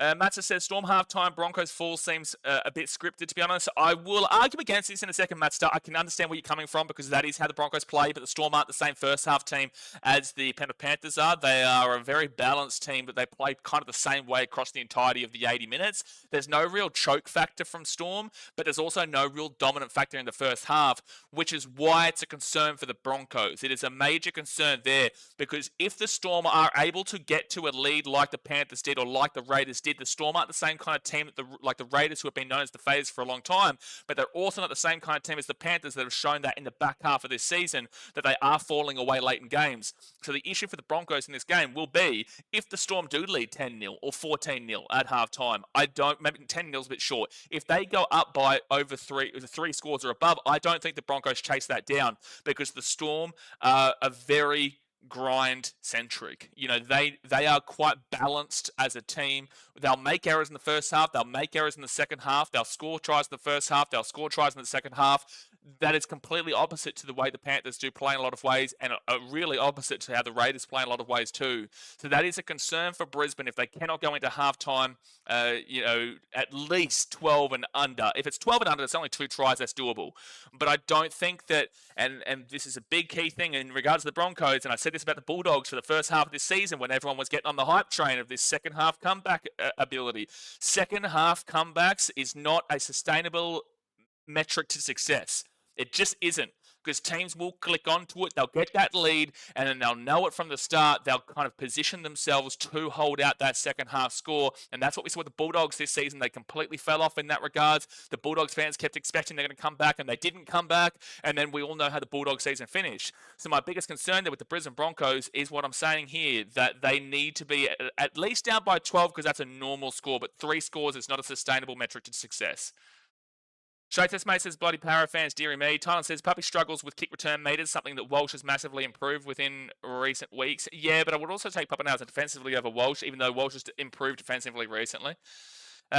Matza says, Storm halftime, Broncos fall seems a bit scripted, to be honest. I will argue against this in a second, Matza. I can understand where you're coming from, because that is how the Broncos play, but the Storm aren't the same first half team as the Penrith Panthers are. They are a very balanced team, but they play kind of the same way across the entirety of the 80 minutes. There's no real choke factor from Storm, but there's also no real dominant factor in the first half, which is why it's a concern for the Broncos. It is a major concern there, because if the Storm are able to get to a lead like the Panthers did or like the Raiders did, the Storm aren't the same kind of team like the Raiders, who have been known as the Phase for a long time, but they're also not the same kind of team as the Panthers that have shown that in the back half of this season that they are falling away late in games. So the issue for the Broncos in this game will be if the Storm do lead 10-0 or 14-0 at halftime. Maybe 10-0 is a bit short. If they go up by over three scores or above, I don't think the Broncos chase that down, because the Storm are very grind centric. They are quite balanced as a team. They'll make errors in the first half, they'll make errors in the second half, they'll score tries in the first half, they'll score tries in the second half. That is completely opposite to the way the Panthers do play in a lot of ways, and really opposite to how the Raiders play in a lot of ways too. So that is a concern for Brisbane if they cannot go into halftime, at least 12 and under. If it's 12 and under, it's only 2 tries, that's doable. But I don't think that, and this is a big key thing in regards to the Broncos, and I said this about the Bulldogs for the first half of this season when everyone was getting on the hype train of this second half comeback ability. Second half comebacks is not a sustainable metric to success. It just isn't. because teams will click onto it. They'll get that lead, and then they'll know it from the start. They'll kind of position themselves to hold out that second half score, and that's what we saw with the Bulldogs this season. They completely fell off in that regards. The Bulldogs fans kept expecting they're going to come back, and they didn't come back, and then we all know how the Bulldogs season finished. So my biggest concern there with the Brisbane Broncos is what I'm saying here, that they need to be at least down by 12, because that's a normal score, but 3 scores is not a sustainable metric to success. Shaitas mate says, bloody Para fans, dearie me. Tylan says, Puppy struggles with kick return meters, something that Walsh has massively improved within recent weeks. Yeah, but I would also take Pappenhausen defensively over Walsh, even though Walsh has improved defensively recently.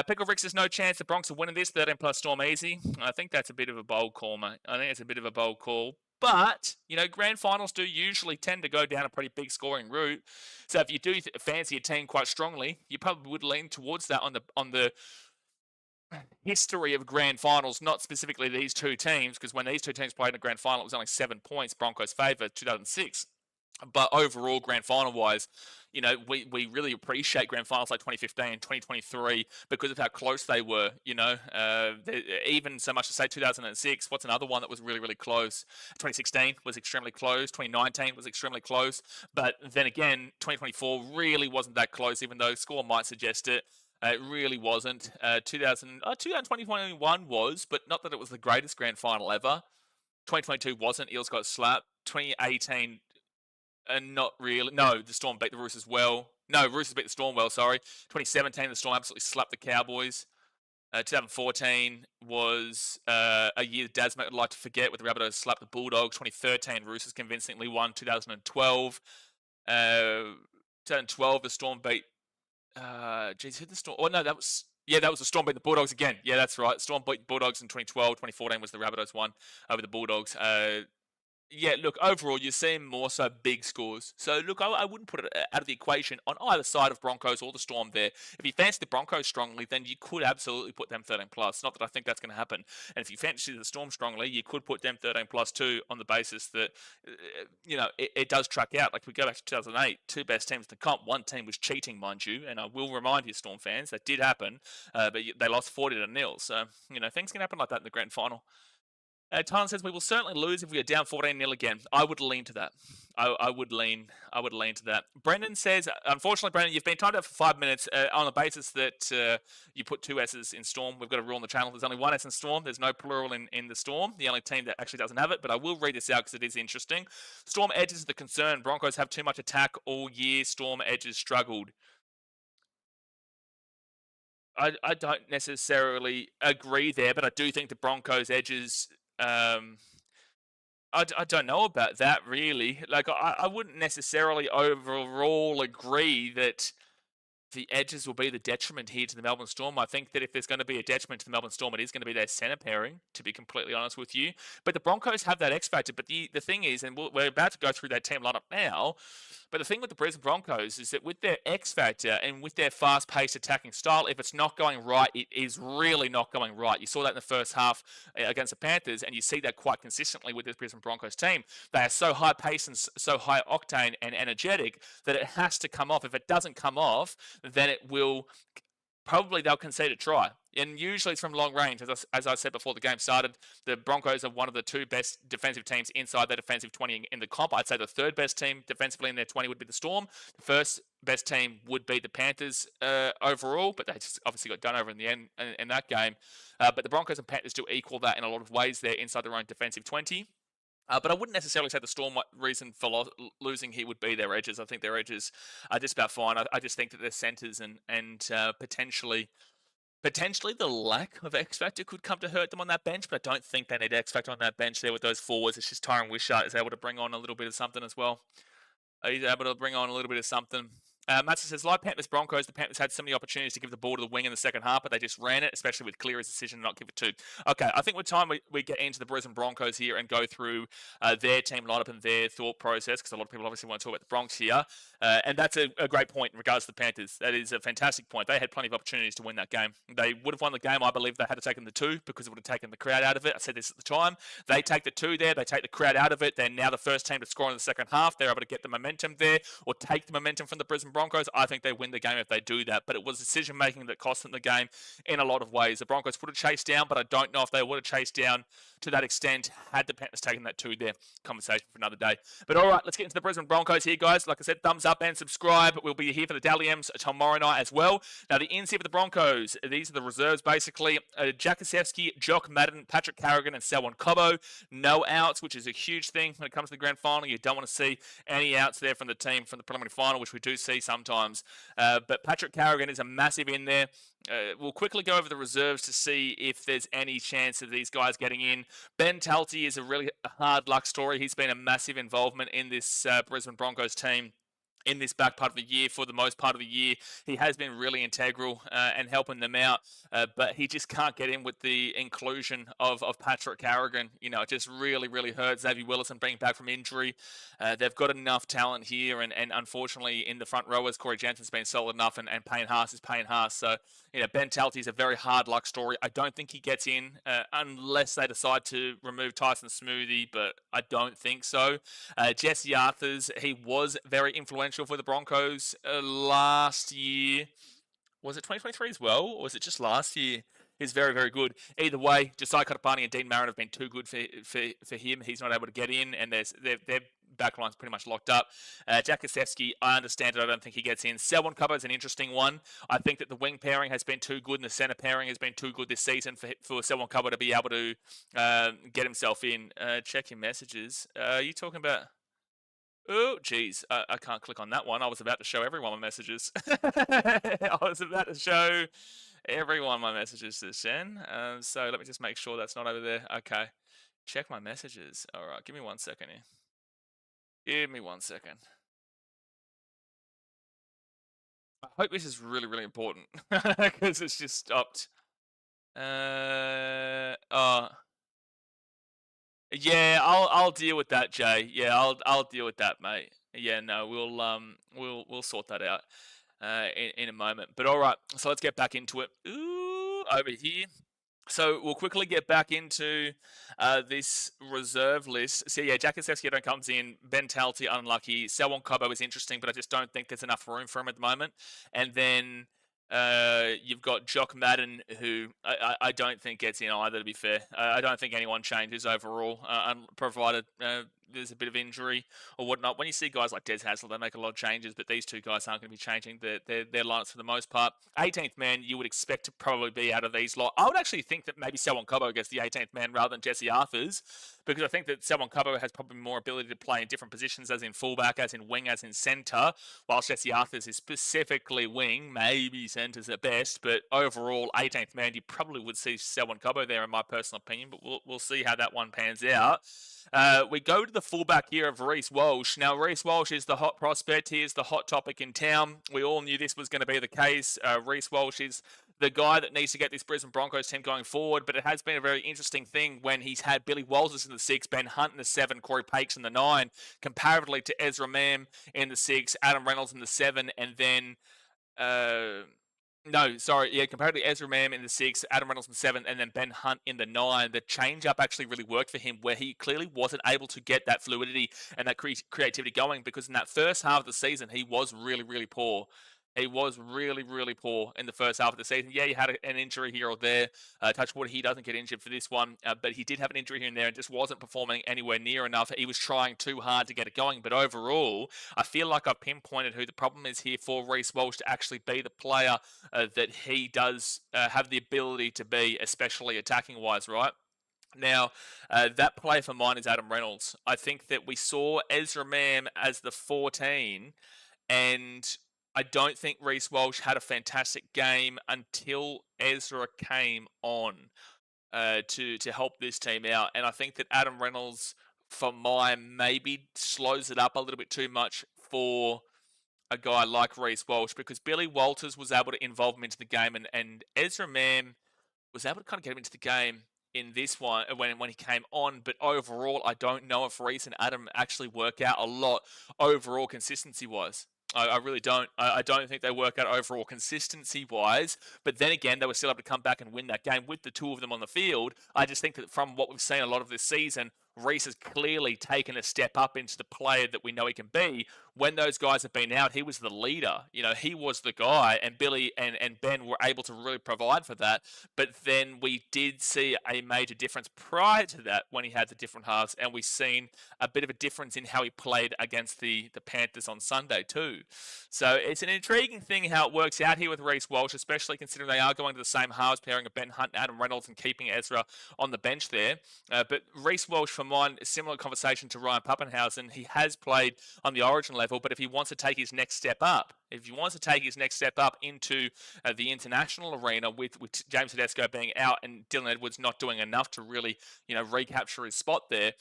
Pickle Rick says, no chance the Bronx are winning this, 13 plus Storm easy. I think that's a bit of a bold call, mate. I think it's a bit of a bold call. But, you know, grand finals do usually tend to go down a pretty big scoring route. So if you do fancy a team quite strongly, you probably would lean towards that on the history of grand finals, not specifically these two teams, because when these two teams played in a grand final, it was only 7 points, Broncos' favour, 2006. But overall, grand final-wise, you know, we really appreciate grand finals like 2015, 2023, because of how close they were, you know. Even so much to say 2006, what's another one that was really, really close? 2016 was extremely close. 2019 was extremely close. But then again, 2024 really wasn't that close, even though score might suggest it. It really wasn't. 2021 was, but not that it was the greatest grand final ever. 2022 wasn't. Eels got slapped. 2018, not really. No, the Storm beat the Roosters well. No, Roosters beat the Storm well, sorry. 2017, the Storm absolutely slapped the Cowboys. 2014 was a year that Dazmate would like to forget, with the Rabbitohs slapped the Bulldogs. 2013, Roosters convincingly won. 2012, the Storm beat... who the Storm? Oh no, that was the Storm beat the Bulldogs again. Yeah, that's right. Storm beat the Bulldogs in 2012. 2014 was the Rabbitohs one over the Bulldogs. Yeah, look, overall, you're seeing more so big scores. So, look, I wouldn't put it out of the equation on either side of Broncos or the Storm there. If you fancy the Broncos strongly, then you could absolutely put them 13+. Not that I think that's going to happen. And if you fancy the Storm strongly, you could put them 13+ too, on the basis that, you know, it does track out. Like, we go back to 2008, 2 best teams in the comp. One team was cheating, mind you. And I will remind you, Storm fans, that did happen. But they lost 40-0. So, you know, things can happen like that in the grand final. Tyler says, we will certainly lose if we are down 14-0 again. I would lean to that. I would lean to that. Brendan says, unfortunately, Brendan, you've been timed out for 5 minutes on the basis that you put 2 S's in Storm. We've got a rule on the channel. There's only 1 S in Storm. There's no plural in the Storm. The only team that actually doesn't have it, but I will read this out because it is interesting. Storm edges are the concern. Broncos have too much attack all year. Storm edges struggled. I don't necessarily agree there, but I do think the Broncos edges... I don't know about that, really. Like, I wouldn't necessarily overall agree that the edges will be the detriment here to the Melbourne Storm. I think that if there's going to be a detriment to the Melbourne Storm, it is going to be their centre pairing, to be completely honest with you. But the Broncos have that X factor. But the thing is, and we're about to go through that team lineup now, but the thing with the Brisbane Broncos is that with their X factor and with their fast-paced attacking style, if it's not going right, it is really not going right. You saw that in the first half against the Panthers, and you see that quite consistently with this Brisbane Broncos team. They are so high-paced and so high-octane and energetic that it has to come off. If it doesn't come off, then it will... Probably they'll concede a try. And usually it's from long range. As I said before the game started, the Broncos are one of the 2 best defensive teams inside their defensive 20 in the comp. I'd say the 3rd best team defensively in their 20 would be the Storm. The 1st best team would be the Panthers overall, but they just obviously got done over in the end in that game. But the Broncos and Panthers do equal that in a lot of ways there inside their own defensive 20. But I wouldn't necessarily say the Storm reason for losing here would be their edges. I think their edges are just about fine. I just think that their centres and potentially the lack of X Factor could come to hurt them on that bench, but I don't think they need X Factor on that bench there with those forwards. It's just Tyron Wishart is able to bring on a little bit of something as well. He's able to bring on a little bit of something. Matson says, like Panthers Broncos, the Panthers had so many opportunities to give the ball to the wing in the second half, but they just ran it, especially with Cleary's decision to not give it to. Okay, I think with time we get into the Brisbane Broncos here and go through their team lineup and their thought process, because a lot of people obviously want to talk about the Bronx here. And that's a great point in regards to the Panthers. That is a fantastic point. They had plenty of opportunities to win that game. They would have won the game, I believe, they had to taken the 2 because it would have taken the crowd out of it. I said this at the time. They take the 2 there. They take the crowd out of it. They're now the first team to score in the second half. They're able to get the momentum there or take the momentum from the Brisbane Brisbane Broncos. I think they win the game if they do that, but it was decision-making that cost them the game in a lot of ways. The Broncos would have chased down, but I don't know if they would have chased down to that extent had the Panthers taken that to their conversation for another day. But all right, let's get into the Brisbane Broncos here, guys. Like I said, thumbs up and subscribe. We'll be here for the Dally M's tomorrow night as well. Now, the NC for the Broncos, these are the reserves, basically. Jakasevski, Jock Madden, Patrick Carrigan, and Selwyn Cobbo. No outs, which is a huge thing when it comes to the grand final. You don't want to see any outs there from the team from the preliminary final, which we do see sometimes. But Patrick Carrigan is a massive in there. We'll quickly go over the reserves to see if there's any chance of these guys getting in. Ben Talty is a really hard luck story. He's been a massive involvement in this Brisbane Broncos team in this back part of the year. For the most part of the year, he has been really integral and helping them out, but he just can't get in with the inclusion of Patrick Carrigan. You know, it just really, really hurts. Xavier Willison being back from injury. They've got enough talent here, and unfortunately in the front rowers, Corey Jensen's been solid enough, and Payne Haas is Payne Haas. So, you know, Ben Talty is a very hard luck story. I don't think he gets in unless they decide to remove Tyson Smoothie, but I don't think so. Jesse Arthurs, he was very influential for the Broncos last year. Was it 2023 as well, or was it just last year? He's very, very good. Either way, Josiah Katapani and Dean Marin have been too good for him. He's not able to get in, and their backline's pretty much locked up. Jakasevski, I understand it. I don't think he gets in. Selwyn Cobbo is an interesting one. I think that the wing pairing has been too good, and the centre pairing has been too good this season for Selwyn Cobbo to be able to get himself in. Check your messages. Are you talking about... Oh, geez. I can't click on that one. I was about to show everyone my messages. I was about to show everyone my messages to send. So let me just make sure that's not over there. Okay. Check my messages. All right. Give me 1 second here. Give me 1 second. I hope this is really, really important because it's just stopped. Yeah, I'll deal with that, Jay. Yeah, I'll deal with that, mate. Yeah, no, we'll sort that out in a moment. But all right, so let's get back into it. Ooh, over here. So we'll quickly get back into this reserve list. So yeah, Jakasevski comes in. Ben Talty, unlucky. Selwyn Cobbo is interesting, but I just don't think there's enough room for him at the moment. And then you've got Jock Madden, who I don't think gets in either, to be fair. I don't think anyone changes overall, provided there's a bit of injury or whatnot. When you see guys like Des Hasler, they make a lot of changes, but these two guys aren't going to be changing their lineups for the most part. 18th man, you would expect to probably be out of these lot. I would actually think that maybe Selwyn Cobbo gets the 18th man rather than Jesse Arthurs, because I think that Selwyn Cobbo has probably more ability to play in different positions, as in fullback, as in wing, as in centre, whilst Jesse Arthurs is specifically wing, maybe centres at best, but overall, 18th man, you probably would see Selwyn Cobbo there, in my personal opinion, but we'll see how that one pans out. We go to the fullback here of Reece Walsh. Now, Reece Walsh is the hot prospect. He is the hot topic in town. We all knew this was going to be the case. Reece Walsh is the guy that needs to get this Brisbane Broncos team going forward, but it has been a very interesting thing when he's had Billy Walters in the 6, Ben Hunt in the 7, Corey Pakes in the 9, comparatively to Ezra Mam in the 6, Adam Reynolds in the 7, and then... comparatively Ezra Mam in the 6, Adam Reynolds in the 7, and then Ben Hunt in the 9. The change-up actually really worked for him, where he clearly wasn't able to get that fluidity and that creativity going, because in that first half of the season, he was really, really poor. He was really, really poor in the first half of the season. Yeah, he had an injury here or there. Touch wood, he doesn't get injured for this one, but he did have an injury here and there and just wasn't performing anywhere near enough. He was trying too hard to get it going, but overall, I feel like I've pinpointed who the problem is here for Reece Walsh to actually be the player that he does have the ability to be, especially attacking-wise, right? Now, that play for mine is Adam Reynolds. I think that we saw Ezra Mam as the 14, and I don't think Reece Walsh had a fantastic game until Ezra came on to help this team out. And I think that Adam Reynolds, for mine, maybe slows it up a little bit too much for a guy like Reece Walsh, because Billy Walters was able to involve him into the game, and Ezra Mam was able to kind of get him into the game in this one when he came on. But overall, I don't know if Reece and Adam actually work out a lot overall consistency-wise. I really don't. I don't think they work out overall consistency-wise. But then again, they were still able to come back and win that game with the two of them on the field. I just think that from what we've seen a lot of this season, Reece has clearly taken a step up into the player that we know he can be. When those guys have been out, he was the leader. He was the guy, and Billy and Ben were able to really provide for that. But then we did see a major difference prior to that when he had the different halves, and we've seen a bit of a difference in how he played against the Panthers on Sunday too. So it's an intriguing thing how it works out here with Reece Walsh, especially considering they are going to the same halves pairing of Ben Hunt, Adam Reynolds, and keeping Ezra on the bench there. But Reece Walsh, for mine, similar conversation to Ryan Pappenhausen. He has played on the Origin level, but if he wants to take his next step up, into the international arena with James Tedesco being out and Dylan Edwards not doing enough to really, recapture his spot there,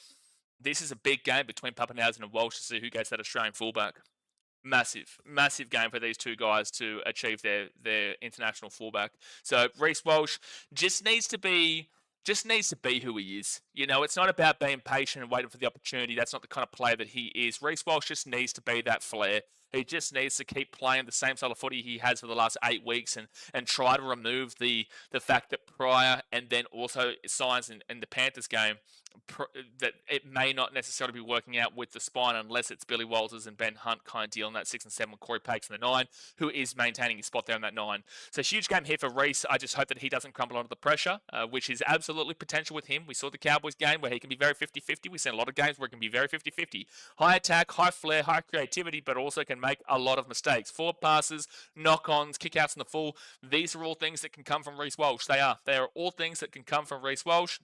this is a big game between Pappenhausen and Walsh to see who gets that Australian fullback. Massive game for these two guys to achieve their international fullback. So Reece Walsh just needs to be who he is. It's not about being patient and waiting for the opportunity. That's not the kind of player that he is. Reece Walsh just needs to be that flair. He just needs to keep playing the same style of footy he has for the last 8 weeks and try to remove the fact that prior and then also signs in the Panthers game that it may not necessarily be working out with the spine unless it's Billy Walters and Ben Hunt kind of deal in that 6 and 7 with Corey Pakes in the 9, who is maintaining his spot there in that 9. So huge game here for Reece. I just hope that he doesn't crumble under the pressure, which is absolutely potential with him. We saw the Cowboys game where he can be very 50-50. We've seen a lot of games where he can be very 50-50. High attack, high flair, high creativity, but also can make a lot of mistakes. Forward passes, knock-ons, kick-outs in the full. These are all things that can come from Reece Walsh. They are all things that can come from Reece Walsh.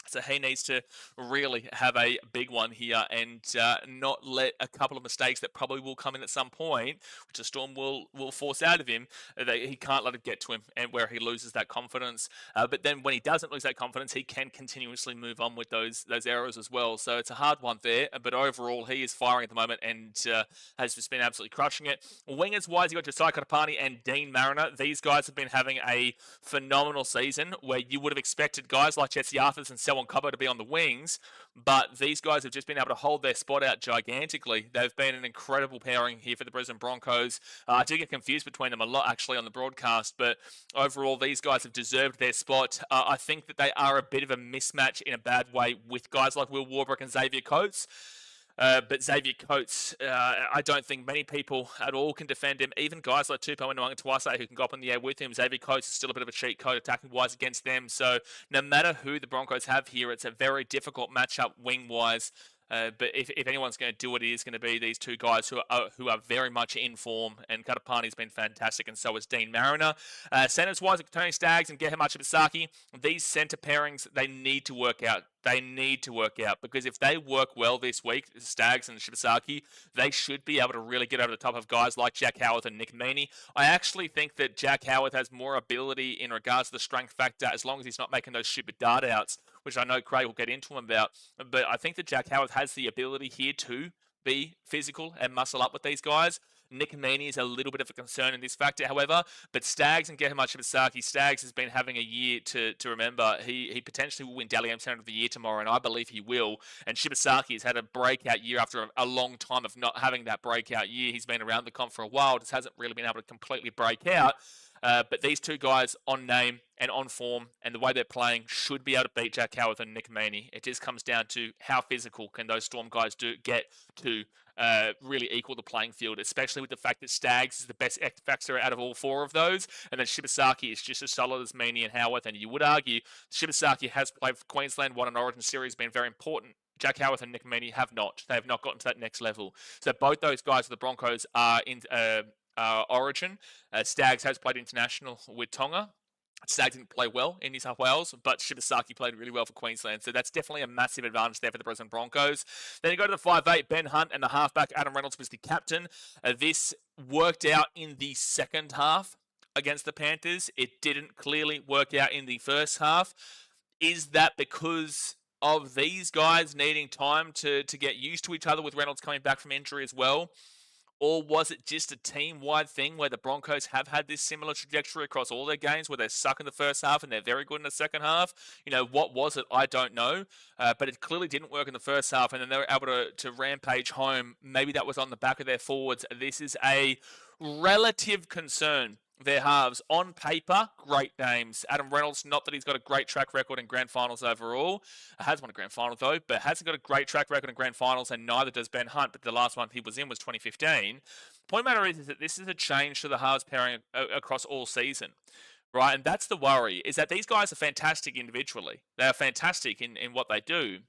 So he needs to really have a big one here and not let a couple of mistakes that probably will come in at some point, which the Storm will force out of him, that he can't let it get to him and where he loses that confidence. But then when he doesn't lose that confidence, he can continuously move on with those errors as well. So it's a hard one there, but overall he is firing at the moment and has just been absolutely crushing it. Wingers-wise, you got Josiah Kotapani and Dean Mariner. These guys have been having a phenomenal season where you would have expected guys like Jesse Arthurs and Selwyn Cobbo to be on the wings, but these guys have just been able to hold their spot out gigantically. They've been an incredible pairing here for the Brisbane Broncos. I do get confused between them a lot actually on the broadcast, but overall these guys have deserved their spot. I think that they are a bit of a mismatch in a bad way with guys like Will Warbrick and Xavier Coates. But Xavier Coates, I don't think many people at all can defend him. Even guys like Tupou and Nwanga who can go up in the air with him, Xavier Coates is still a bit of a cheat code attacking-wise against them. So no matter who the Broncos have here, it's a very difficult matchup wing-wise. But if anyone's going to do it, it is going to be these two guys who are very much in form. And Katapani's been fantastic, and so is Dean Mariner. Centers-wise, Tony Staggs and Geha Machibasaki, these centre pairings, they need to work out. They need to work out because if they work well this week, Staggs and Shibasaki, they should be able to really get over the top of guys like Jack Howarth and Nick Meaney. I actually think that Jack Howarth has more ability in regards to the strength factor as long as he's not making those stupid dart outs, which I know Craig will get into him about. But I think that Jack Howarth has the ability here to be physical and muscle up with these guys. Nick Meaney is a little bit of a concern in this factor, however, but Staggs and Geha Machibasaki, Staggs has been having a year to remember. He potentially will win Dally M Centre of the Year tomorrow, and I believe he will. And Shibasaki has had a breakout year after a long time of not having that breakout year. He's been around the comp for a while, just hasn't really been able to completely break out. But these two guys on name and on form and the way they're playing should be able to beat Jack Howarth and Nick Meaney. It just comes down to how physical can those Storm guys get to really equal the playing field, especially with the fact that Staggs is the best X factor out of all four of those, and then Shibasaki is just as solid as Meaney and Howarth. And you would argue Shibasaki has played for Queensland, won an Origin series, been very important. Jack Howarth and Nick Meaney have not. They have not gotten to that next level. So both those guys for the Broncos are in Origin. Staggs has played international with Tonga. Staggs didn't play well in New South Wales, but Shibasaki played really well for Queensland. So that's definitely a massive advantage there for the Brisbane Broncos. Then you go to the 5'8", Ben Hunt, and the halfback, Adam Reynolds, was the captain. This worked out in the second half against the Panthers. It didn't clearly work out in the first half. Is that because of these guys needing time to get used to each other with Reynolds coming back from injury as well? Or was it just a team-wide thing where the Broncos have had this similar trajectory across all their games where they suck in the first half and they're very good in the second half? What was it? I don't know. But it clearly didn't work in the first half, and then they were able to rampage home. Maybe that was on the back of their forwards. This is a relative concern their halves on paper, great names. Adam Reynolds, not that he's got a great track record in grand finals overall. Has won a grand final though, but hasn't got a great track record in grand finals, and neither does Ben Hunt. But the last one he was in was 2015. Point matter is that this is a change to the halves pairing across all season. Right, and that's the worry, is that these guys are fantastic individually. They are fantastic in what they do.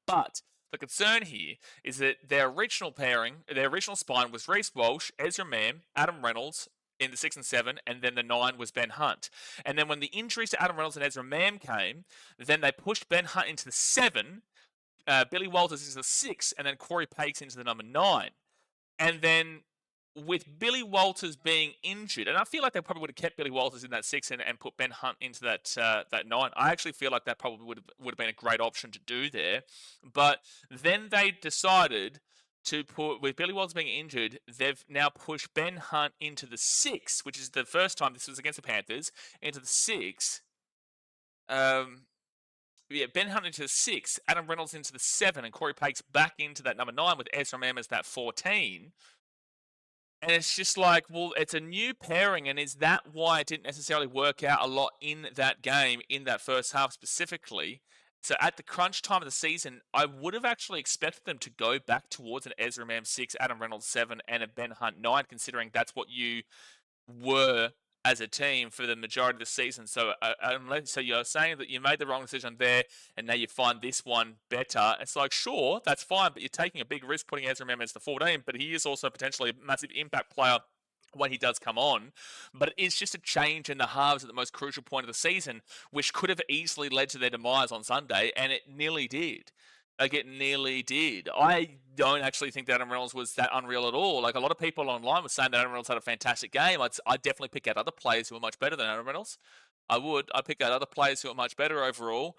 But the concern here is that their original pairing, their original spine was Reece Walsh, Ezra Mam, Adam Reynolds in the 6 and 7, and then the 9 was Ben Hunt. And then when the injuries to Adam Reynolds and Ezra Mam came, then they pushed Ben Hunt into the 7, Billy Walters into the 6, and then Corey Pakes into the number 9. And then with Billy Walters being injured, and I feel like they probably would have kept Billy Walters in that 6 and put Ben Hunt into that 9. I actually feel like that probably would have been a great option to do there. But then they decided to put, with Billy Walters being injured, they've now pushed Ben Hunt into the 6, which is the first time this was against the Panthers, into the 6. Ben Hunt into the 6, Adam Reynolds into the 7, and Corey Pakes back into that number 9 with Ezra Mam as that 14. And it's just like, well, it's a new pairing, and is that why it didn't necessarily work out a lot in that game, in that first half specifically? So at the crunch time of the season, I would have actually expected them to go back towards an Ezra Mam 6, Adam Reynolds 7, and a Ben Hunt 9, considering that's what you were as a team for the majority of the season. So so you're saying that you made the wrong decision there, and now you find this one better. It's like, sure, that's fine, but you're taking a big risk putting Ezra Mam as the 14, but he is also potentially a massive impact player when he does come on. But it's just a change in the halves at the most crucial point of the season, which could have easily led to their demise on Sunday, and it nearly did. Like, it nearly did. I don't actually think that Adam Reynolds was that unreal at all. Like, a lot of people online were saying that Adam Reynolds had a fantastic game. I'd definitely pick out other players who are much better than Adam Reynolds. I would. I'd pick out other players who are much better overall.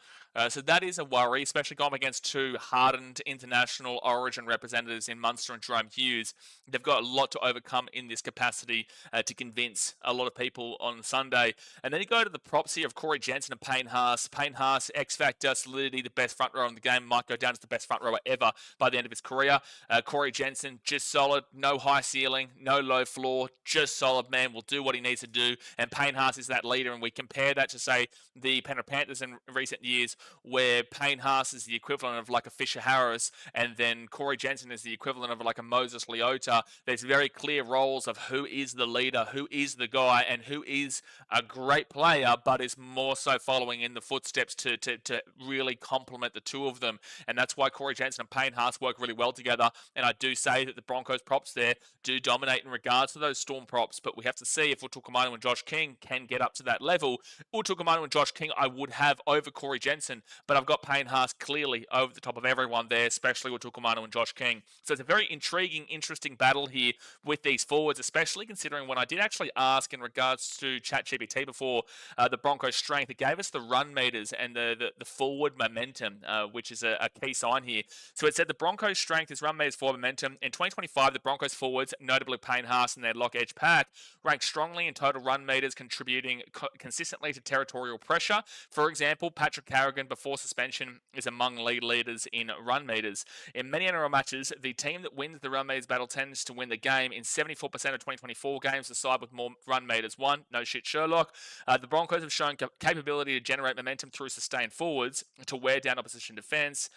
So that is a worry, especially going against two hardened international origin representatives in Munster and Jerome Hughes. They've got a lot to overcome in this capacity to convince a lot of people on Sunday. And then you go to the props here of Corey Jensen and Payne Haas. Payne Haas, X Factor, solidity, the best front rower in the game. Might go down as the best front rower ever by the end of his career. Corey Jensen, just solid, no high ceiling, no low floor, just solid, man, will do what he needs to do. And Payne Haas is that leader, and we compare that to, say, the Penrith Panthers in recent years, where Payne Haas is the equivalent of like a Fisher Harris, and then Corey Jensen is the equivalent of like a Moses Leota. There's very clear roles of who is the leader, who is the guy, and who is a great player, but is more so following in the footsteps to really complement the two of them. And that's why Corey Jensen and Payne Haas work really well together. And I do say that the Broncos props there do dominate in regards to those Storm props, but we have to see if Utukamanu and Josh King can get up to that level. Utukamanu and Josh King I would have over Corey Jensen, but I've got Payne Haas clearly over the top of everyone there, especially with Utukamanu and Josh King. So it's a very intriguing, interesting battle here with these forwards, especially considering when I did actually ask in regards to ChatGPT before the Broncos' strength, it gave us the run meters and the forward momentum, which is a key sign here. So it said the Broncos' strength is run meters, forward momentum. In 2025, the Broncos forwards, notably Payne Haas and their lock edge pack, ranked strongly in total run meters, contributing consistently to territorial pressure. For example, Patrick Carrigan, before suspension, is among lead leaders in run meters. In many NRL matches, the team that wins the run meters battle tends to win the game. In 74% of 2024 games, the side with more run meters won. No shit, Sherlock. The Broncos have shown capability to generate momentum through sustained forwards to wear down opposition defence.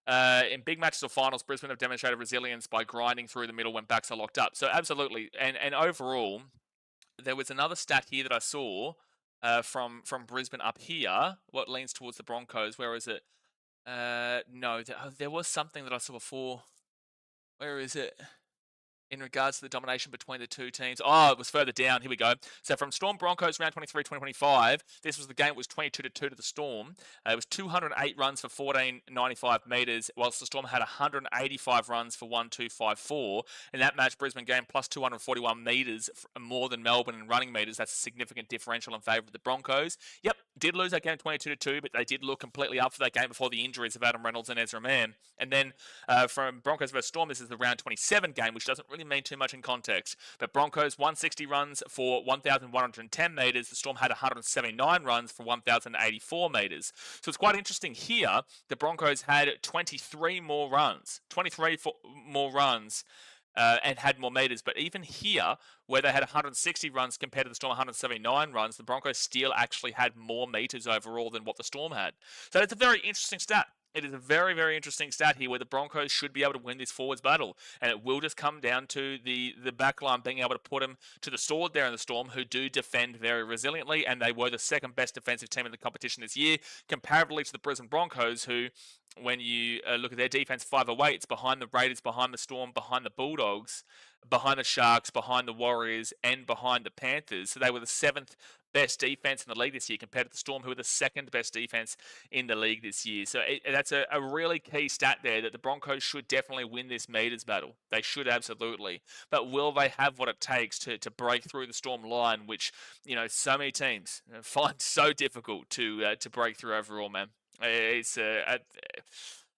In big matches or finals, Brisbane have demonstrated resilience by grinding through the middle when backs are locked up. So absolutely, and overall, there was another stat here that I saw from Brisbane up here. What leans towards the Broncos? Where is it? No, there was something that I saw before. Where is it? In regards to the domination between the two teams. Oh, it was further down. Here we go. So from Storm Broncos round 23, 2025, this was the game. It was 22-2 to the Storm. It was 208 runs for 1495 metres, whilst the Storm had 185 runs for 1254. In that match, Brisbane game plus 241 metres more than Melbourne in running metres. That's a significant differential in favour of the Broncos. Yep, did lose that game 22-2, but they did look completely up for that game before the injuries of Adam Reynolds and Ezra Mam. And then from Broncos versus Storm, this is the round 27 game, which doesn't really mean too much in context. But Broncos 160 runs for 1,110 metres. The Storm had 179 runs for 1,084 metres. So it's quite interesting here. The Broncos had 23 more runs and had more meters. But even here, where they had 160 runs compared to the Storm 179 runs, the Broncos still actually had more meters overall than what the Storm had. So it's a very interesting stat. It is a very, very interesting stat here where the Broncos should be able to win this forwards battle. And it will just come down to the back line being able to put them to the sword there in the Storm, who do defend very resiliently. And they were the second best defensive team in the competition this year, comparatively to the Brisbane Broncos, who, when you look at their defense, 508, it's behind the Raiders, behind the Storm, behind the Bulldogs, behind the Sharks, behind the Warriors, and behind the Panthers. So they were the seventh best defense in the league this year compared to the Storm, who were the second best defense in the league this year. So that's a really key stat there, that the Broncos should definitely win this meters battle. They should absolutely. But will they have what it takes to break through the Storm line, which, so many teams find so difficult to break through overall, man? It's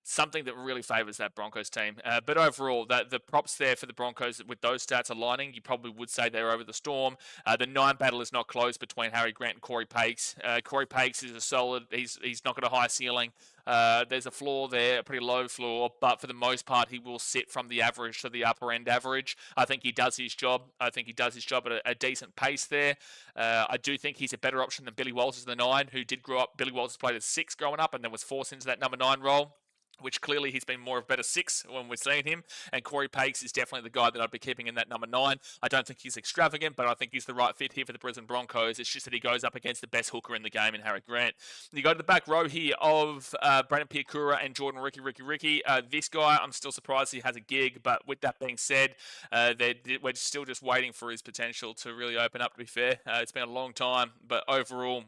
something that really favours that Broncos team. But overall, the props there for the Broncos with those stats aligning, you probably would say they're over the Storm. The 9 battle is not close between Harry Grant and Corey Pakes. Corey Pakes is a solid. He's not got a high ceiling. There's a floor there, a pretty low floor, but for the most part, he will sit from the average to the upper end average. I think he does his job. I think he does his job at a decent pace there. I do think he's a better option than Billy Walters as the 9, who did grow up. Billy Walters played as 6 growing up and then was forced into that number 9 role, which clearly he's been more of a better 6 when we've seen him. And Corey Pakes is definitely the guy that I'd be keeping in that number 9. I don't think he's extravagant, but I think he's the right fit here for the Brisbane Broncos. It's just that he goes up against the best hooker in the game in Harry Grant. You go to the back row here of Brandon Piakura and Jordan Ricky. This guy, I'm still surprised he has a gig, but with that being said, we're still just waiting for his potential to really open up, to be fair. It's been a long time, but overall,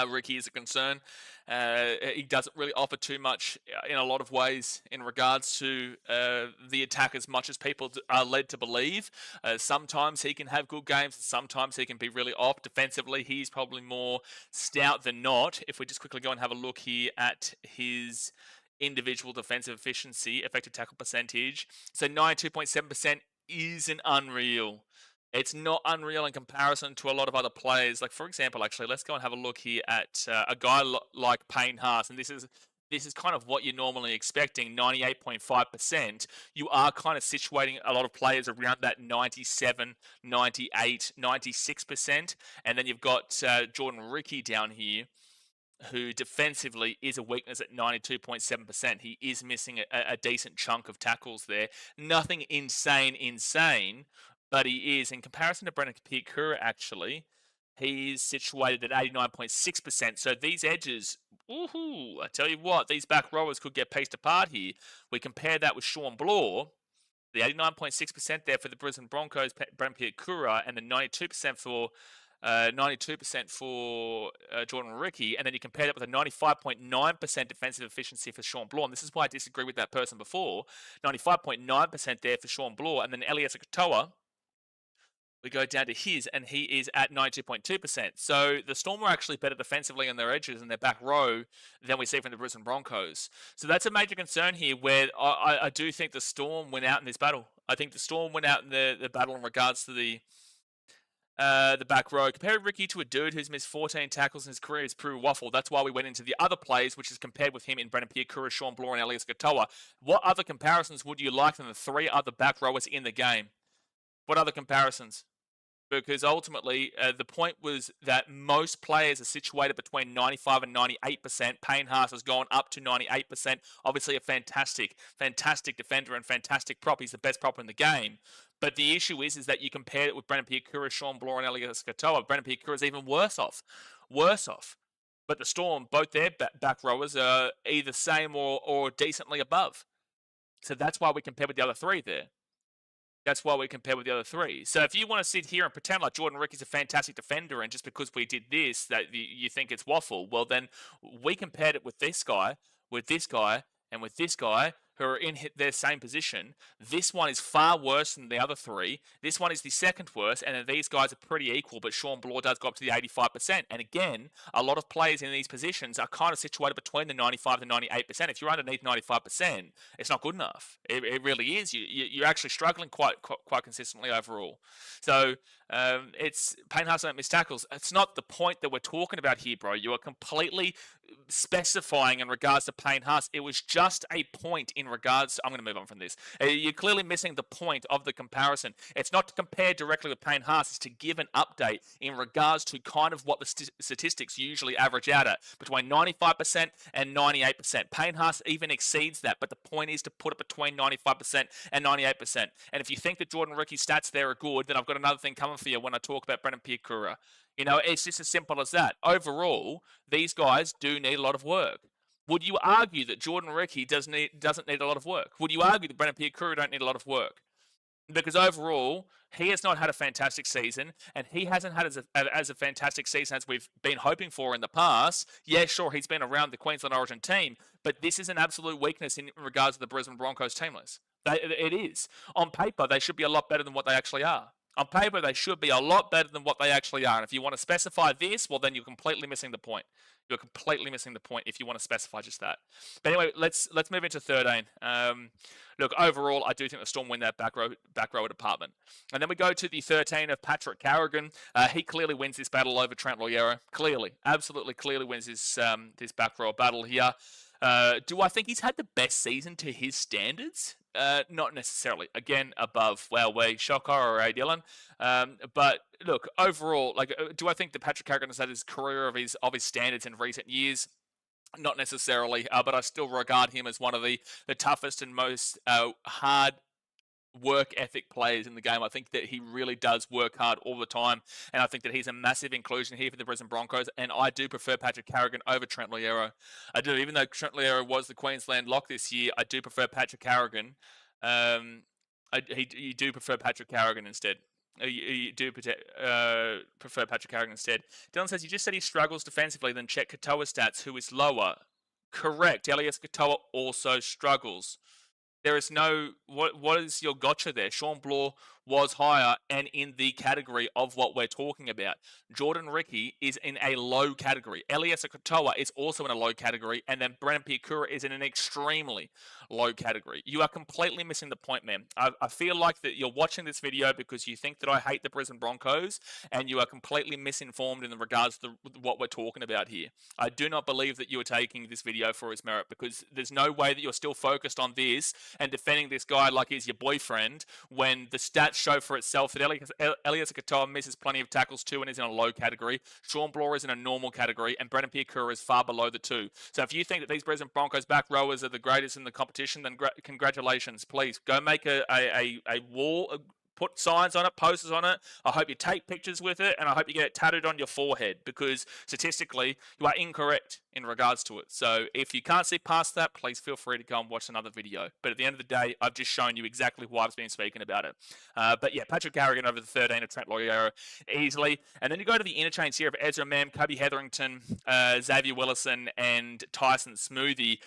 Ricky is a concern. He doesn't really offer too much in a lot of ways in regards to the attack as much as people are led to believe. Sometimes he can have good games, and sometimes he can be really off. Defensively, he's probably more stout than not. If we just quickly go and have a look here at his individual defensive efficiency, effective tackle percentage. So 92.7% isn't unreal. It's not unreal in comparison to a lot of other players. Like, for example, actually, let's go and have a look here at a guy like Payne Haas. And this is kind of what you're normally expecting, 98.5%. You are kind of situating a lot of players around that 97, 98, 96%. And then you've got Jordan Ricky down here, who defensively is a weakness at 92.7%. He is missing a decent chunk of tackles there. Nothing insane, but he is, in comparison to Brendan Piakura, actually, he's situated at 89.6%. So these edges, I tell you what, these back rowers could get pieced apart here. We compare that with Sean Bloor, the 89.6% there for the Brisbane Broncos, Brendan Piakura, and the 92% for Jordan Ricky, and then you compare that with a 95.9% defensive efficiency for Sean Bloor. And this is why I disagree with that person before. 95.9% there for Sean Bloor, and then Elias Katoa, we go down to his, and he is at 92.2%. So the Storm are actually better defensively on their edges and their back row than we see from the Brisbane Broncos. So that's a major concern here, where I do think the Storm went out in this battle. I think the Storm went out in the battle in regards to the back row. Compared Ricky to a dude who's missed 14 tackles in his career is pretty waffle. That's why we went into the other plays, which is compared with him in Brendan Piakura, Sean Bloor, and Elias Katoa. What other comparisons would you like than the 3 other back rowers in the game? What other comparisons? Because ultimately, the point was that most players are situated between 95 and 98%. Payne Haas has gone up to 98%. Obviously, a fantastic defender and fantastic prop. He's the best prop in the game. But the issue is that you compare it with Brendan Piakura, Sean Bloor, and Elias Katoa. Brendan Piakura is even worse off. But the Storm, both their back rowers are either same or decently above. So that's why we compare with the other 3 there. That's why we compare with the other 3. So if you want to sit here and pretend like Jordan Ricky's a fantastic defender, and just because we did this, that you think it's waffle, well, then we compared it with this guy, and with this guy, who are in their same position. This one is far worse than the other 3. This one is the second worst, and then these guys are pretty equal, but Sean Bloor does go up to the 85%. And again, a lot of players in these positions are kind of situated between the 95 and 98%. If you're underneath 95%, it's not good enough. It really is. You're actually struggling quite consistently overall. So It's Payne Haas don't miss tackles. It's not the point that we're talking about here, bro. You are completely specifying in regards to Payne Haas. It was just a point in regards to, I'm going to move on from this. You're clearly missing the point of the comparison. It's not to compare directly with Payne Haas. It's to give an update in regards to kind of what the statistics usually average out at, between 95% and 98%. Payne Haas even exceeds that, but the point is to put it between 95% and 98%. And if you think that Jordan Rickie's stats there are good, then I've got another thing coming for you when I talk about Brendan Piakura. You know, it's just as simple as that. Overall, these guys do need a lot of work. Would you argue that Jordan Rickie doesn't need a lot of work? Would you argue that Brendan Piakura don't need a lot of work? Because overall, he has not had a fantastic season, and he hasn't had as a fantastic season as we've been hoping for in the past. Yeah, sure, he's been around the Queensland Origin team, but this is an absolute weakness in regards to the Brisbane Broncos team list. It is. On paper, they should be a lot better than what they actually are. On paper, they should be a lot better than what they actually are. And if you want to specify this, well, then you're completely missing the point. You're completely missing the point if you want to specify just that. But anyway, let's move into 13. Look, overall, I do think the Storm win that back row department. And then we go to the 13 of Patrick Carrigan. He clearly wins this battle over Trent Loiero. Clearly, absolutely clearly wins this back row battle here. Do I think he's had the best season to his standards? Not necessarily. Again, above Wowway, Shocker, or A. Dillon. But look, overall, do I think that Patrick Carrigan has had his career of his standards in recent years? Not necessarily, but I still regard him as one of the toughest and most hard work ethic players in the game. I think that he really does work hard all the time, and I think that he's a massive inclusion here for the Brisbane Broncos, and I do prefer Patrick Carrigan over Trent Loiero. I do, even though Trent Loiero was the Queensland lock this year, I do prefer Patrick Carrigan. You do prefer Patrick Carrigan instead. You do prefer Patrick Carrigan instead. Dylan says, you just said he struggles defensively, then check Katoa's stats, who is lower. Correct. Elias Katoa also struggles. There is no, what is your gotcha there? Sean Bloor was higher and in the category of what we're talking about. Jordan Rickie is in a low category. Elias Katoa is also in a low category, and then Brendan Piakura is in an extremely low category. You are completely missing the point, man. I feel like that you're watching this video because you think that I hate the Brisbane Broncos, and you are completely misinformed in regards to what we're talking about here. I do not believe that you are taking this video for his merit, because there's no way that you're still focused on this and defending this guy like he's your boyfriend when the stats show for itself that Elias Katoa misses plenty of tackles too and is in a low category. Sean Bloor is in a normal category, and Brendan Piakura is far below the two. So if you think that these Brisbane Broncos back rowers are the greatest in the competition, then congratulations. Please go make a wall, put signs on it, posters on it. I hope you take pictures with it, and I hope you get it tattooed on your forehead, because statistically, you are incorrect in regards to it. So if you can't see past that, please feel free to go and watch another video. But at the end of the day, I've just shown you exactly why I've been speaking about it. But yeah, Patrick Carrigan over the 13 of Trent Loiero easily. And then you go to the interchange here of Ezra Mam, Kobe Hetherington, Xavier Willison, and Tyson Smoothie.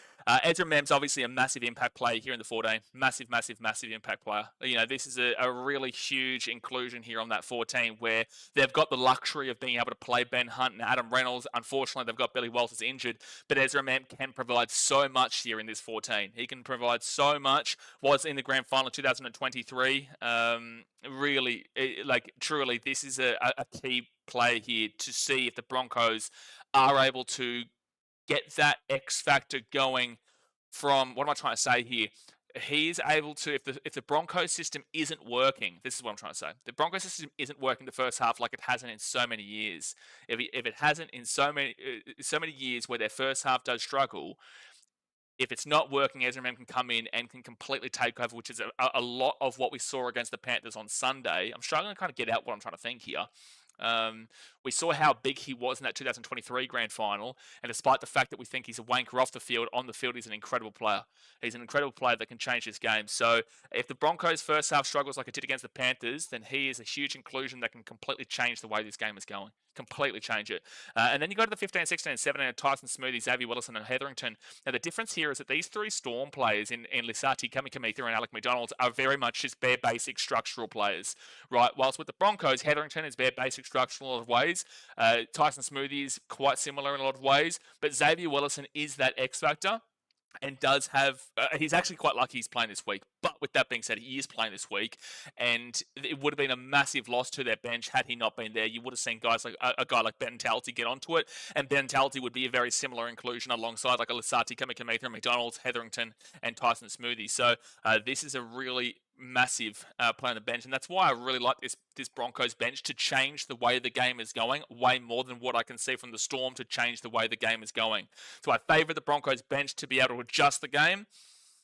Ezra Mam's obviously a massive impact player here in the 14. Massive, massive, massive impact player. You know, this is a really huge inclusion here on that 14, where they've got the luxury of being able to play Ben Hunt and Adam Reynolds. Unfortunately, they've got Billy Walters injured, but Ezra Mam can provide so much here in this 14. He can provide so much. Was in the Grand Final in 2023. Really, truly, this is a key player here to see if the Broncos are able to get that X factor going from, what am I trying to say here? He's able to, if the Broncos system isn't working, this is what I'm trying to say. The Broncos system isn't working the first half like it hasn't in so many years. If it hasn't in so many years where their first half does struggle, if it's not working, Ezra Mam can come in and can completely take over, which is a lot of what we saw against the Panthers on Sunday. I'm struggling to kind of get out what I'm trying to think here. We saw how big he was in that 2023 Grand Final, and despite the fact that we think he's a wanker off the field, on the field he's an incredible player. He's an incredible player that can change this game. So if the Broncos' first half struggles like it did against the Panthers, then he is a huge inclusion that can completely change the way this game is going. Completely change it. And then you go to the 15, 16, and 17, and Tyson Smoothie, Xavier Willison, and Hetherington. Now the difference here is that these three Storm players in Lisati, Kamikamitha, and Alec McDonald are very much just bare basic structural players, right? Whilst with the Broncos, Hetherington is bare basic structural in a lot of ways. Tyson Smoothie is quite similar in a lot of ways, but Xavier Willison is that X factor. and does have, he's actually quite lucky he's playing this week. But with that being said, he is playing this week, and it would have been a massive loss to their bench had he not been there. You would have seen guys like a guy like Ben Talty get onto it, and Ben Talty would be a very similar inclusion alongside like a Lasati, Kamikamitha, McDonald's, Hetherington, and Tyson Smoothie. So this is a really massive play on the bench, and that's why I really like this Broncos bench to change the way the game is going way more than what I can see from the Storm to change the way the game is going. So I favour the Broncos bench to be able to adjust the game,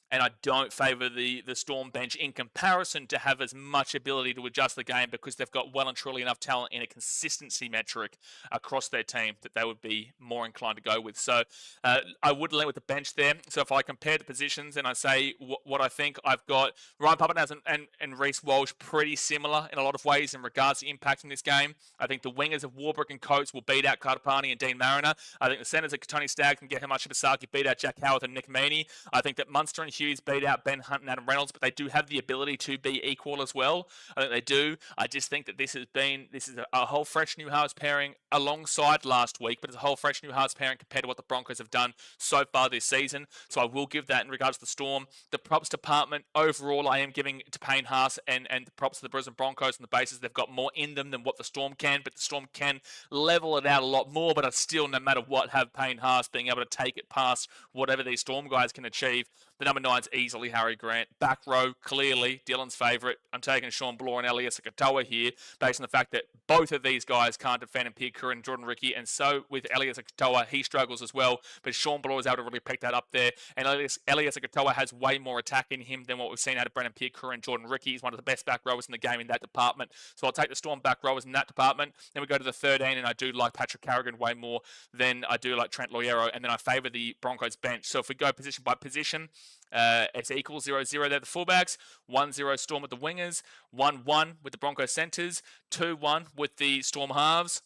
and I don't favour the Storm bench in comparison to have as much ability to adjust the game, because they've got well and truly enough talent in a consistency metric across their team that they would be more inclined to go with. So I would lean with the bench there. So if I compare the positions and I say what I think, I've got Ryan Papenhuyzen and Reece Walsh pretty similar in a lot of ways in regards to impact in this game. I think the wingers of Warbrick and Coates will beat out Cartapani and Dean Mariner. I think the centres of Tony Staggs and Geha Shibasaki beat out Jack Howarth and Nick Meaney. I think that Munster and Hughes beat out Ben Hunt and Adam Reynolds, but they do have the ability to be equal as well. I think they do. I just think that this is a whole fresh new halves pairing alongside last week, but it's a whole fresh new halves pairing compared to what the Broncos have done so far this season. So I will give that in regards to the Storm. The props department overall, I am giving to Payne Haas and the props to the Brisbane Broncos on the basis they've got more in them than what the Storm can, but the Storm can level it out a lot more. But I still, no matter what, have Payne Haas being able to take it past whatever these Storm guys can achieve. The number 9's easily Harry Grant. Back row, clearly, Dylan's favourite. I'm taking Sean Bloor and Elias Katoa here, based on the fact that both of these guys can't defend, and Pierre Curran and Jordan Ricky, and so with Elias Katoa, he struggles as well, but Sean Bloor is able to really pick that up there, and Elias Katoa has way more attack in him than what we've seen out of Brendan Pierre Curran and Jordan Ricky. He's one of the best back rowers in the game in that department, so I'll take the Storm back rowers in that department. Then we go to the 13, and I do like Patrick Carrigan way more than I do like Trent Loiero, and then I favour the Broncos bench. So if we go position by position, it's equal 0-0 there, the fullbacks, 1-0 Storm with the wingers, 1-1 with the Broncos centres, 2-1 with the Storm halves,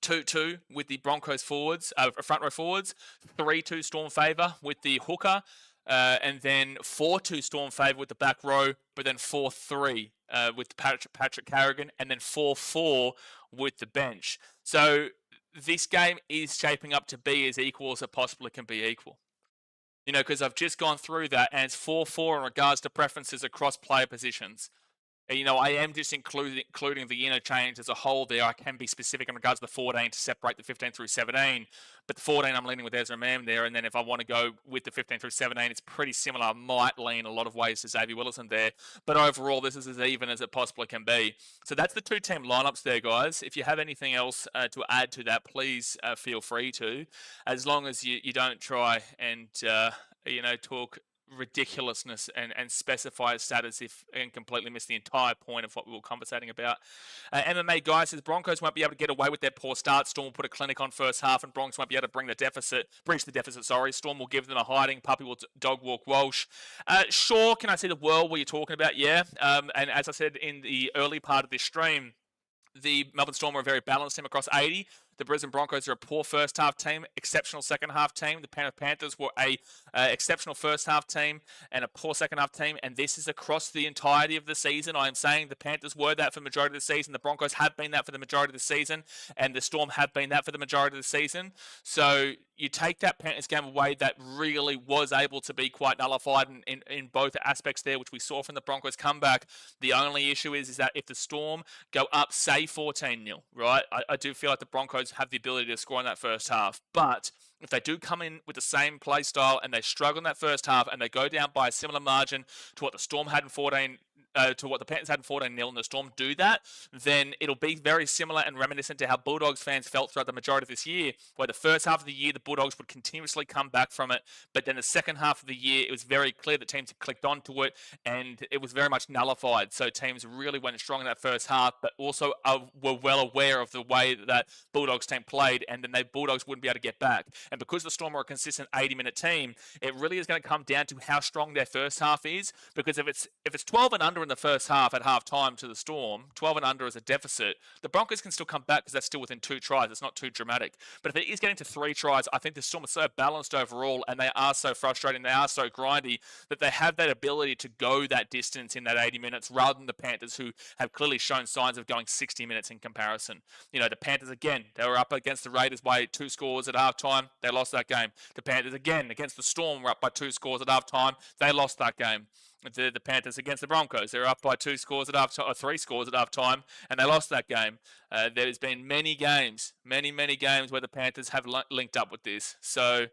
2-2 with the Broncos forwards, front row forwards, 3-2 Storm favour with the hooker, and then 4-2 Storm favour with the back row, but then 4-3 with Patrick Carrigan, and then 4-4 with the bench. So this game is shaping up to be as equal as it possibly can be equal. You know, because I've just gone through that, and it's 4-4 in regards to preferences across player positions. And, you know, I am just including the interchange as a whole there. I can be specific in regards to the 14 to separate the 15 through 17. But the 14, I'm leaning with Ezra Mam there. And then if I want to go with the 15 through 17, it's pretty similar. I might lean a lot of ways to Xavier Willison there. But overall, this is as even as it possibly can be. So that's the two team lineups there, guys. If you have anything else to add to that, please feel free to. As long as you don't try and, talk ridiculousness and specify status and completely miss the entire point of what we were conversating about. MMA guy says Broncos won't be able to get away with their poor start. Storm will put a clinic on first half, and Broncos won't be able to breach the deficit. Storm will give them a hiding. Puppy will dog walk Walsh. Sure, can I see the world where you're talking about? Yeah. And as I said in the early part of this stream, the Melbourne Storm were a very balanced team across 80. The Brisbane Broncos are a poor first half team, exceptional second half team. The Penrith Panthers were a exceptional first half team and a poor second half team. And this is across the entirety of the season. I am saying the Panthers were that for the majority of the season. The Broncos have been that for the majority of the season, and the Storm have been that for the majority of the season. So you take that Panthers game away, that really was able to be quite nullified in both aspects there, which we saw from the Broncos comeback. The only issue is that if the Storm go up, say 14-0, right? I do feel like the Broncos have the ability to score in that first half, but if they do come in with the same play style and they struggle in that first half and they go down by a similar margin to what the Storm had in 14, to what the Panthers had in 14-0 and the Storm do that, then it'll be very similar and reminiscent to how Bulldogs fans felt throughout the majority of this year, where the first half of the year, the Bulldogs would continuously come back from it, but then the second half of the year, it was very clear that teams had clicked onto it, and it was very much nullified. So teams really went strong in that first half, but also were well aware of the way that Bulldogs team played, and then Bulldogs wouldn't be able to get back. And because the Storm are a consistent 80-minute team, it really is going to come down to how strong their first half is, because if it's 12 and under in the first half at half time to the Storm, 12 and under as a deficit, the Broncos can still come back because that's still within 2 tries. It's not too dramatic. But if it is getting to 3 tries, I think the Storm are so balanced overall, and they are so frustrating, they are so grindy, that they have that ability to go that distance in that 80 minutes rather than the Panthers, who have clearly shown signs of going 60 minutes in comparison. You know, the Panthers, again, they were up against the Raiders by 2 scores at half time. They lost that game. The Panthers, again, against the Storm, were up by 2 scores at halftime. They lost that game. The Panthers against the Broncos, they're up by 2 scores at halftime, or 3 scores at halftime, and they lost that game. There's been many games where the Panthers have linked up with this. So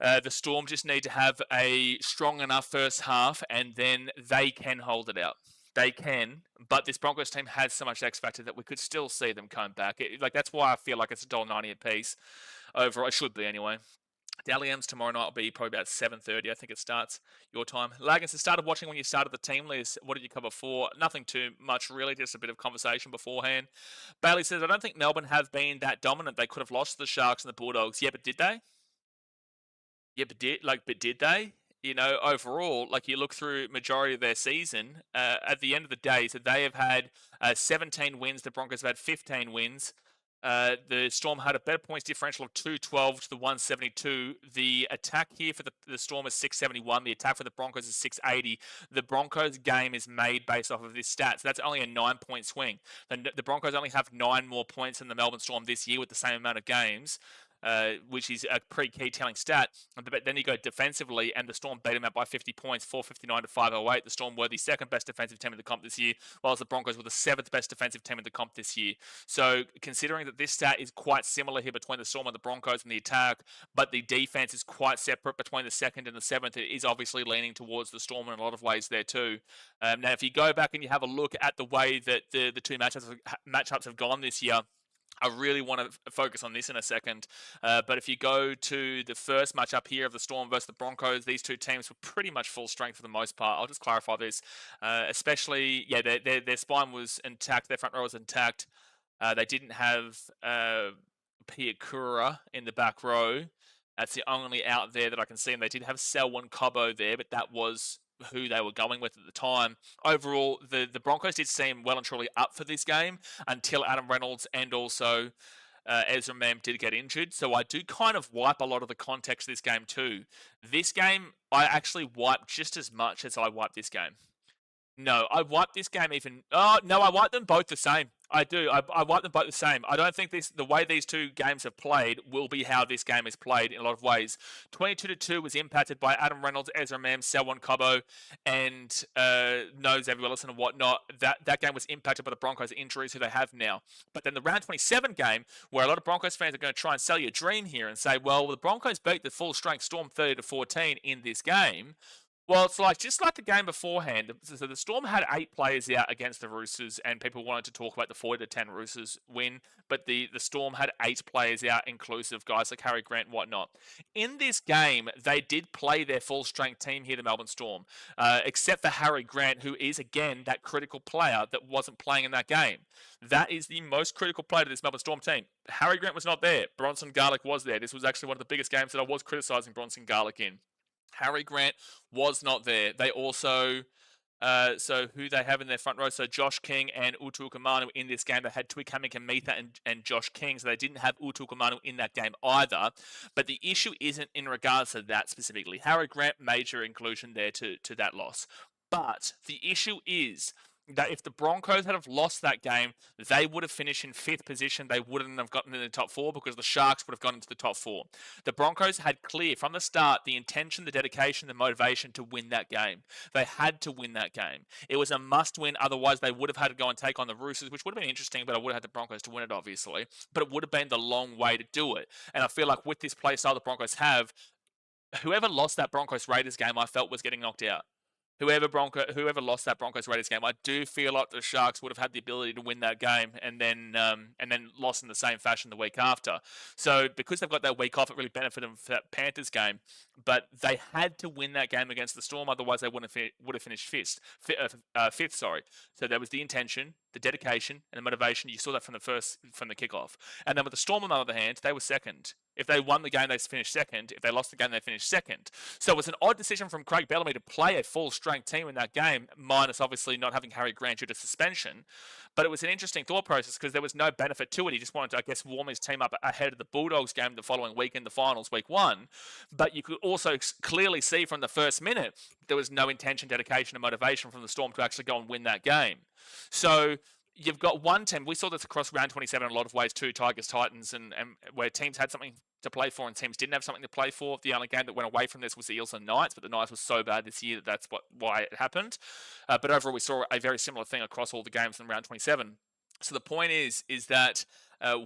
the Storm just need to have a strong enough first half, and then they can hold it out. They can, but this Broncos team has so much X factor that we could still see them come back. That's why I feel like it's $1.90 a piece. Overall, it should be anyway. Dally M's tomorrow night will be probably about 7:30. I think it starts your time. Lagans, started watching when you started the team list. What did you cover for? Nothing too much, really. Just a bit of conversation beforehand. Bailey says, I don't think Melbourne have been that dominant. They could have lost the Sharks and the Bulldogs. Yeah, but did they? Yeah, but did they? You know, overall, like you look through majority of their season, at the end of the day, so they have had 17 wins. The Broncos have had 15 wins. The Storm had a better points differential of 212 to the 172. The attack here for the Storm is 671. The attack for the Broncos is 680. The Broncos game is made based off of this stat. So that's only a 9-point swing. The Broncos only have 9 more points than the Melbourne Storm this year with the same amount of games. Which is a pretty key telling stat. But then you go defensively, and the Storm beat them out by 50 points, 459 to 508. The Storm were the second best defensive team in the comp this year, whilst the Broncos were the 7th best defensive team in the comp this year. So considering that this stat is quite similar here between the Storm and the Broncos in the attack, but the defense is quite separate between the 2nd and the 7th, it is obviously leaning towards the Storm in a lot of ways there too. Now, if you go back and you have a look at the way that the two matchups have gone this year, I really want to focus on this in a second. But if you go to the first matchup here of the Storm versus the Broncos, these two teams were pretty much full strength for the most part. I'll just clarify this. Especially, yeah, their spine was intact. Their front row was intact. They didn't have Piakura in the back row. That's the only out there that I can see. And they did have Selwyn Cobbo there, but that was who they were going with at the time. Overall, the Broncos did seem well and truly up for this game until Adam Reynolds and also Ezra Mam did get injured. So I do kind of wipe a lot of the context of this game too. This game, I actually wipe just as much as I wipe this game. No, I wiped this game even... Oh, no, I wiped them both the same. I do. I wiped them both the same. I don't think the way these two games have played will be how this game is played in a lot of ways. 22-2 was impacted by Adam Reynolds, Ezra Mam, Selwyn Cobbo, and Xavier Willison and whatnot. That game was impacted by the Broncos' injuries, who they have now. But then the round 27 game, where a lot of Broncos fans are going to try and sell you a dream here and say, well, the Broncos beat the full-strength Storm 30-14 in this game. Well, it's just like the game beforehand. So the Storm had 8 players out against the Roosters, and people wanted to talk about the 40-10 Roosters win, but the Storm had 8 players out, inclusive guys like Harry Grant and whatnot. In this game, they did play their full-strength team here, the Melbourne Storm, except for Harry Grant, who is, again, that critical player that wasn't playing in that game. That is the most critical player to this Melbourne Storm team. Harry Grant was not there. Bronson Garlick was there. This was actually one of the biggest games that I was criticising Bronson Garlick in. Harry Grant was not there. They also, so who they have in their front row, so Josh King and Utukamanu in this game. They had Tuikami Kamitha and Josh King, so they didn't have Utukamanu in that game either. But the issue isn't in regards to that specifically. Harry Grant, major inclusion there to that loss. But the issue is that if the Broncos had have lost that game, they would have finished in 5th position. They wouldn't have gotten in the top 4 because the Sharks would have gotten into the top 4. The Broncos had clear from the start the intention, the dedication, the motivation to win that game. They had to win that game. It was a must-win. Otherwise, they would have had to go and take on the Roosters, which would have been interesting, but I would have had the Broncos to win it, obviously. But it would have been the long way to do it. And I feel like with this play style the Broncos have, whoever lost that Broncos-Raiders game, I felt was getting knocked out. Whoever lost that Broncos-Raiders game, I do feel like the Sharks would have had the ability to win that game and then lost in the same fashion the week after. So because they've got that week off, it really benefited them for that Panthers game. But they had to win that game against the Storm, otherwise they would have finished fifth. So there was the intention, the dedication, and the motivation. You saw that from the kickoff. And then with the Storm, on the other hand, they were second. If they won the game, they finished second. If they lost the game, they finished second. So it was an odd decision from Craig Bellamy to play a full-strength team in that game, minus obviously not having Harry Grant due to suspension. But it was an interesting thought process because there was no benefit to it. He just wanted to, I guess, warm his team up ahead of the Bulldogs game the following week in the finals, week 1. But you could also clearly see from the first minute there was no intention, dedication, and motivation from the Storm to actually go and win that game. So you've got one team. We saw this across round 27 in a lot of ways too. Tigers, Titans, and where teams had something to play for and teams didn't have something to play for. The only game that went away from this was the Eels and Knights, but the Knights was so bad this year that's why it happened. But overall, we saw a very similar thing across all the games in round 27. So the point is that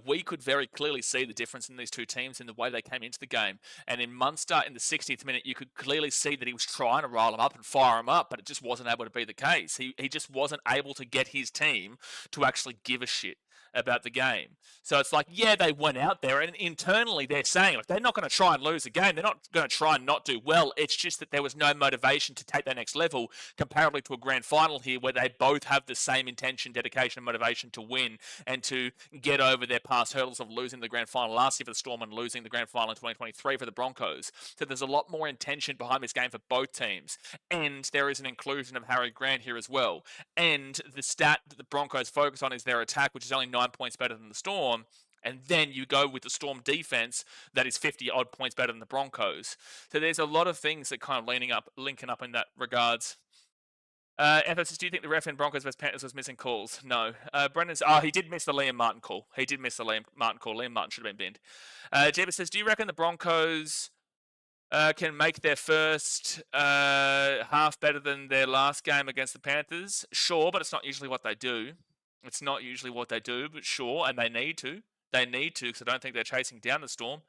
we could very clearly see the difference in these two teams in the way they came into the game. And in Munster, in the 60th minute, you could clearly see that he was trying to rile them up and fire them up, but it just wasn't able to be the case. He just wasn't able to get his team to actually give a shit about the game. So it's like, yeah, they went out there and internally they're saying, like, they're not going to try and lose a game. They're not going to try and not do well. It's just that there was no motivation to take that next level comparatively to a grand final here where they both have the same intention, dedication, and motivation to win and to get over their past hurdles of losing the grand final last year for the Storm and losing the grand final in 2023 for the Broncos. So there's a lot more intention behind this game for both teams. And there is an inclusion of Harry Grant here as well. And the stat that the Broncos focus on is their attack, which is only 9 points better than the Storm. And then you go with the Storm defense that is 50-odd points better than the Broncos. So there's a lot of things that kind of linking up in that regards. Emphasis, do you think the ref in Broncos vs Panthers was missing calls? No. Brendan's, he did miss the Liam Martin call. Liam Martin should have been binned. Jeebus says, do you reckon the Broncos can make their first half better than their last game against the Panthers? Sure, but it's not usually what they do. But sure, and they need to. Because I don't think they're chasing down the Storm.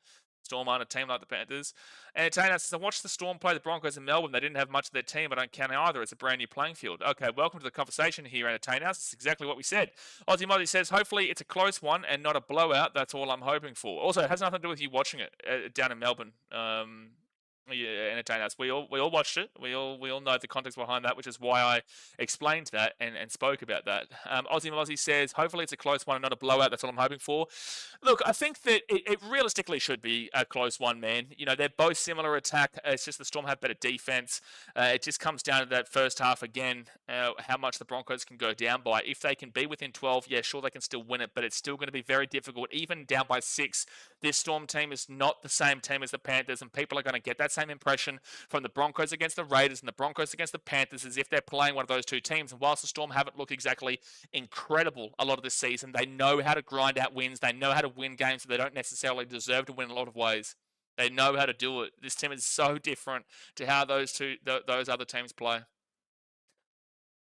Storm aren't a team like the Panthers. And Taylor says, I watched the Storm play the Broncos in Melbourne. They didn't have much of their team. I don't count either. It's a brand new playing field. Okay, welcome to the conversation here, Entertainers. That's exactly what we said. Aussie Mozzie says, hopefully it's a close one and not a blowout. That's all I'm hoping for. Also, it has nothing to do with you watching it down in Melbourne. Yeah, entertain us. We all watched it. We all know the context behind that, which is why I explained that and spoke about that. Aussie Mozzie says, hopefully it's a close one and not a blowout. That's all I'm hoping for. Look, I think that it realistically should be a close one, man. You know, they're both similar attack. It's just the Storm have better defense. It just comes down to that first half again, how much the Broncos can go down by. If they can be within 12, yeah, sure, they can still win it, but it's still going to be very difficult. Even down by 6, this Storm team is not the same team as the Panthers, and people are going to get that same impression from the Broncos against the Raiders and the Broncos against the Panthers as if they're playing one of those two teams. And whilst the Storm haven't looked exactly incredible a lot of this season, they know how to grind out wins. They know how to win games that they don't necessarily deserve to win in a lot of ways. They know how to do it. This team is so different to how those other teams play.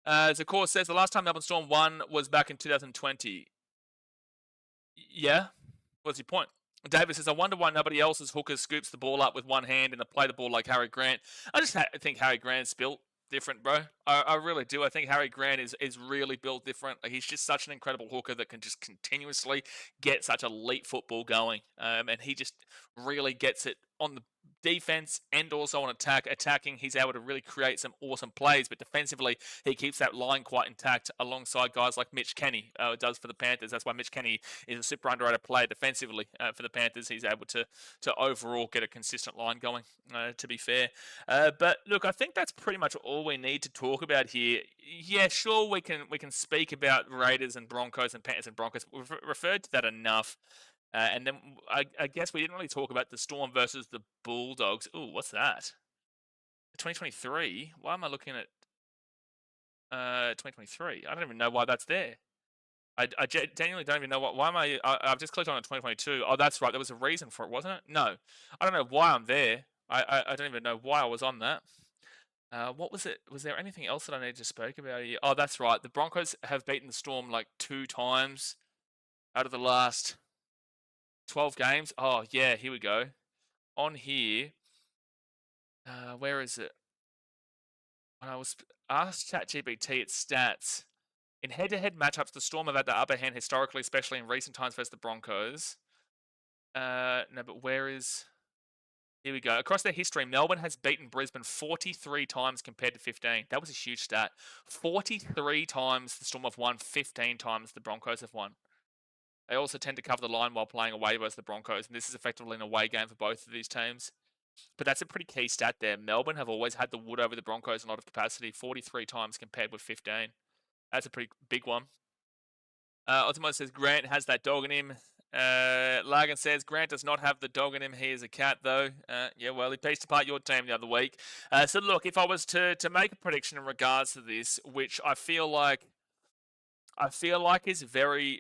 Zakor says the last time Melbourne Storm won was back in 2020. Yeah? What's your point? David says, I wonder why nobody else's hooker scoops the ball up with one hand and they play the ball like Harry Grant. I just think Harry Grant's built different, bro. I really do. I think Harry Grant is really built different. Like, he's just such an incredible hooker that can just continuously get such elite football going. And he just really gets it on the defense and also on attacking. He's able to really create some awesome plays, but defensively, he keeps that line quite intact alongside guys like Mitch Kenny does for the Panthers. That's why Mitch Kenny is a super underrated player defensively for the Panthers. He's able to overall get a consistent line going, to be fair. But look, I think that's pretty much all we need to talk about here. Yeah, sure, we can speak about Raiders and Broncos and Panthers and Broncos. We've referred to that enough. And then I guess we didn't really talk about the Storm versus the Bulldogs. Ooh, what's that? 2023? Why am I looking at 2023? I don't even know why that's there. I genuinely don't even know why am I've just clicked on it 2022. Oh, that's right. There was a reason for it, wasn't it? No. I don't know why I'm there. I don't even know why I was on that. What was it? Was there anything else that I needed to speak about here? Oh, that's right. The Broncos have beaten the Storm like 2 times out of the last 12 games. Oh, yeah, here we go. On here, where is it? When I was asked ChatGPT its stats, in head-to-head matchups, the Storm have had the upper hand historically, especially in recent times versus the Broncos. No, but where is... Here we go. Across their history, Melbourne has beaten Brisbane 43 times compared to 15. That was a huge stat. 43 times the Storm have won, 15 times the Broncos have won. They also tend to cover the line while playing away versus the Broncos, and this is effectively an away game for both of these teams. But that's a pretty key stat there. Melbourne have always had the wood over the Broncos in a lot of capacity, 43 times compared with 15. That's a pretty big one. Ultimo says Grant has that dog in him. Lagan says Grant does not have the dog in him. He is a cat, though. Yeah, well, he pieced apart your team the other week. So look, if I was to make a prediction in regards to this, which I feel like I feel like it's very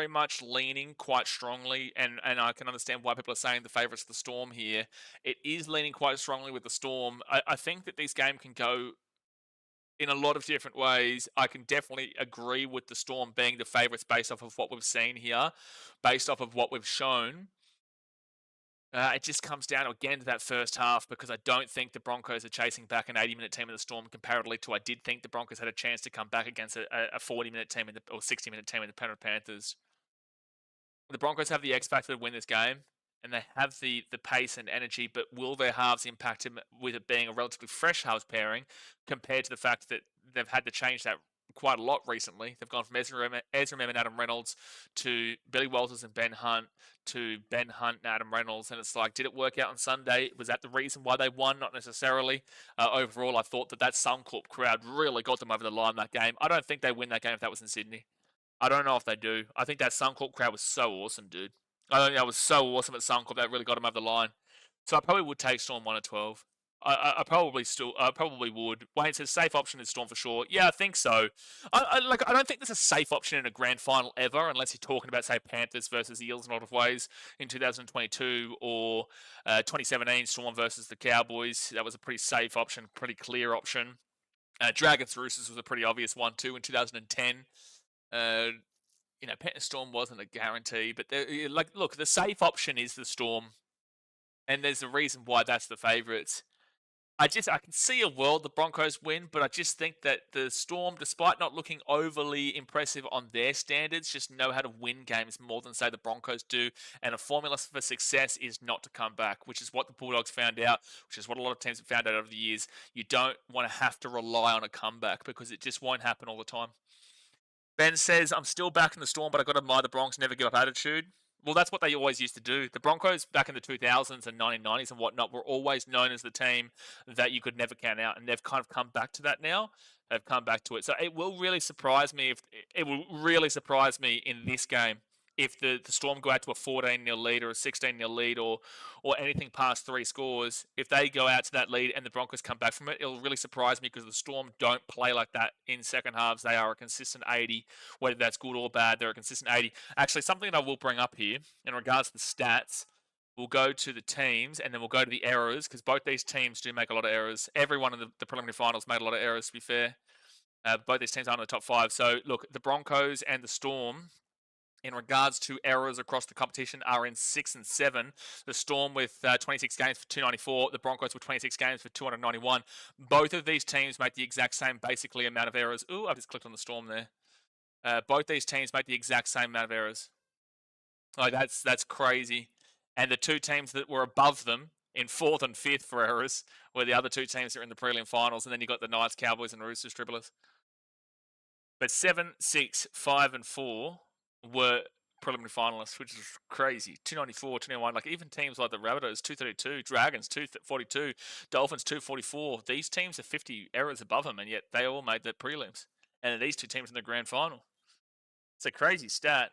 much leaning quite strongly, and I can understand why people are saying the favourites of the Storm here. It is leaning quite strongly with the Storm. I think that this game can go in a lot of different ways. I can definitely agree with the Storm being the favourites based off of what we've seen here, based off of what we've shown. It just comes down again to that first half because I don't think the Broncos are chasing back an 80-minute team in the Storm comparatively to I did think the Broncos had a chance to come back against a 40-minute team or 60-minute team in the Penrith Panthers. The Broncos have the X factor to win this game, and they have the pace and energy, but will their halves impact him with it being a relatively fresh halves pairing compared to the fact that they've had to change that quite a lot recently? They've gone from Ezra Mem and Adam Reynolds to Billy Walters and Ben Hunt to Ben Hunt and Adam Reynolds, and it's like, did it work out on Sunday? Was that the reason why they won? Not necessarily. Overall, I thought that Suncorp crowd really got them over the line that game. I don't think they win that game if that was in Sydney. I don't know if they do. I think that Suncorp crowd was so awesome, dude. I think that was so awesome at Suncorp. That really got him over the line. So I probably would take Storm 1 at 12. I probably would. Wayne says safe option is Storm for sure. Yeah, I think so. I don't think there's a safe option in a grand final ever, unless you're talking about say Panthers versus Eels in a lot of ways in 2022 or 2017 Storm versus the Cowboys. That was a pretty safe option, pretty clear option. Dragons Roosters was a pretty obvious one too in 2010. Panthers Storm wasn't a guarantee, but look, the safe option is the Storm, and there's a reason why that's the favourites. I can see a world the Broncos win, but I just think that the Storm, despite not looking overly impressive on their standards, just know how to win games more than, say, the Broncos do. And a formula for success is not to come back, which is what the Bulldogs found out, which is what a lot of teams have found out over the years. You don't want to have to rely on a comeback because it just won't happen all the time. Ben says, I'm still back in the Storm, but I've got to admire the Bronx never give up attitude. Well, that's what they always used to do. The Broncos back in the 2000s and 1990s and whatnot were always known as the team that you could never count out, and they've kind of come back to that now. They've come back to it. So it will really surprise me in this game if the Storm go out to a 14-0 lead or a 16-0 lead or anything past 3 scores. If they go out to that lead and the Broncos come back from it, it'll really surprise me because the Storm don't play like that in second halves. They are a consistent 80, whether that's good or bad. They're a consistent 80. Actually, something that I will bring up here in regards to the stats, we'll go to the teams and then we'll go to the errors because both these teams do make a lot of errors. Everyone in the preliminary finals made a lot of errors, to be fair. Both these teams aren't in the top 5. So, look, the Broncos and the Storm, in regards to errors across the competition, are in 6 and 7. The Storm with 26 games for 294. The Broncos with 26 games for 291. Both of these teams make the exact same, basically, amount of errors. Ooh, I just clicked on the Storm there. Both these teams make the exact same amount of errors. Like, that's crazy. And the two teams that were above them in 4th and 5th for errors were the other two teams that are in the prelim finals. And then you got the Knights, Cowboys, and Roosters dribblers. But 7, 6, 5, and 4 were preliminary finalists, which is crazy. 294, 291, like even teams like the Rabbitohs, 232, Dragons, 242, Dolphins, 244. These teams are 50 errors above them, and yet they all made the prelims. And these two teams in the grand final. It's a crazy stat.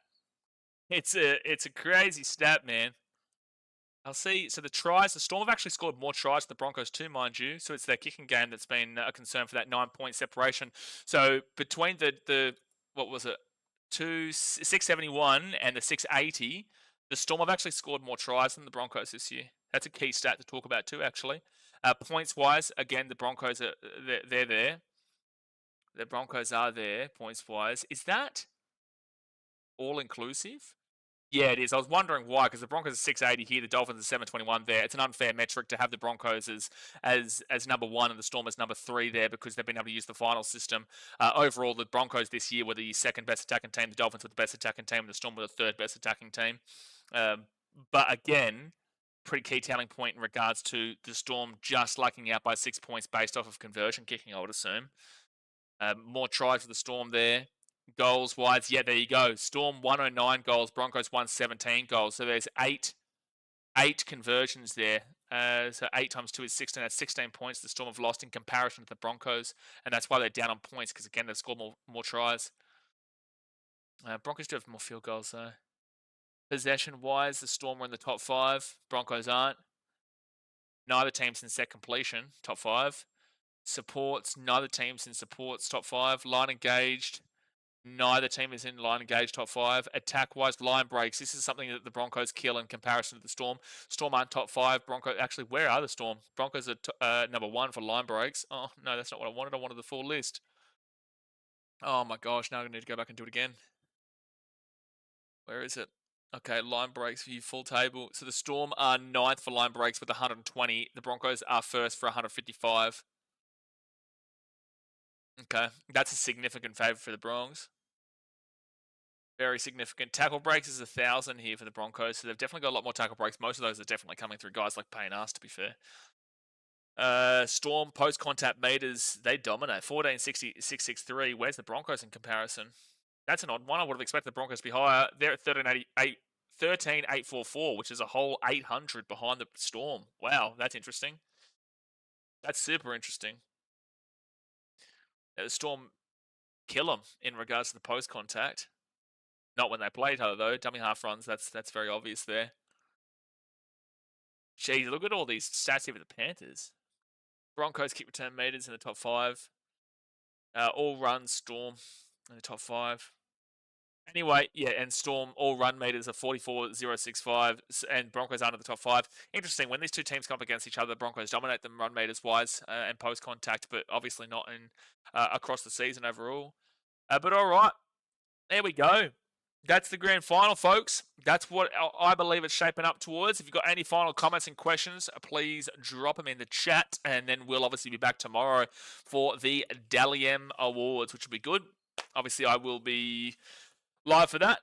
It's a crazy stat, man. I'll see. So the tries, the Storm have actually scored more tries than the Broncos too, mind you. So it's their kicking game that's been a concern for that 9-point separation. So between the what was it, 671 and the 680, the Storm have actually scored more tries than the Broncos this year. That's a key stat to talk about too, actually. Points-wise, again, the Broncos they're there. The Broncos are there, points-wise. Is that all-inclusive? Yeah, it is. I was wondering why, because the Broncos are 680 here, the Dolphins are 721 there. It's an unfair metric to have the Broncos as number 1 and the Storm as number 3 there because they've been able to use the final system. Overall, the Broncos this year were the second best attacking team, the Dolphins were the best attacking team, and the Storm were the third best attacking team. But again, pretty key telling point in regards to the Storm just lucking out by 6 points based off of conversion kicking, I would assume. More tries for the Storm there. Goals wise, yeah, there you go. Storm 109 goals, Broncos 117 goals. So there's eight conversions there. So 8 times 2 is 16. That's 16 points the Storm have lost in comparison to the Broncos, and that's why they're down on points because again they've scored more tries. Broncos do have more field goals though. Possession wise, the Storm are in the top 5. Broncos aren't. Neither team's in set completion, top 5. Supports, neither team's in supports, top 5. Line engaged. Neither team is in line engaged top 5. Attack-wise, line breaks. This is something that the Broncos kill in comparison to the Storm. Storm aren't top 5. Broncos, actually, where are the Storm? Broncos are number 1 for line breaks. Oh, no, that's not what I wanted. I wanted the full list. Oh my gosh, now I need to go back and do it again. Where is it? Okay, line breaks view full table. So the Storm are 9th for line breaks with 120. The Broncos are 1st for 155. Okay, that's a significant favour for the Bronx. Very significant. Tackle breaks is 1,000 here for the Broncos, so they've definitely got a lot more tackle breaks. Most of those are definitely coming through guys like Payne Haas, to be fair. Storm post-contact meters, they dominate. 14.663. Where's the Broncos in comparison? That's an odd one. I would have expected the Broncos to be higher. They're at 13.844, which is a whole 800 behind the Storm. Wow, that's interesting. That's super interesting. The Storm kill them in regards to the post-contact. Not when they play each other, though. Dummy half runs, that's very obvious there. Jeez, look at all these stats here for the Panthers. Broncos kick return meters in the top 5. All runs, Storm in the top 5. Anyway, yeah, and Storm all run meters are 44.065, and Broncos aren't in the top 5. Interesting, when these two teams come up against each other, the Broncos dominate them run meters wise and post contact, but obviously not in across the season overall. But all right, there we go. That's the grand final, folks. That's what I believe it's shaping up towards. If you've got any final comments and questions, please drop them in the chat, and then we'll obviously be back tomorrow for the Dally M Awards, which will be good. Obviously, I will be live for that,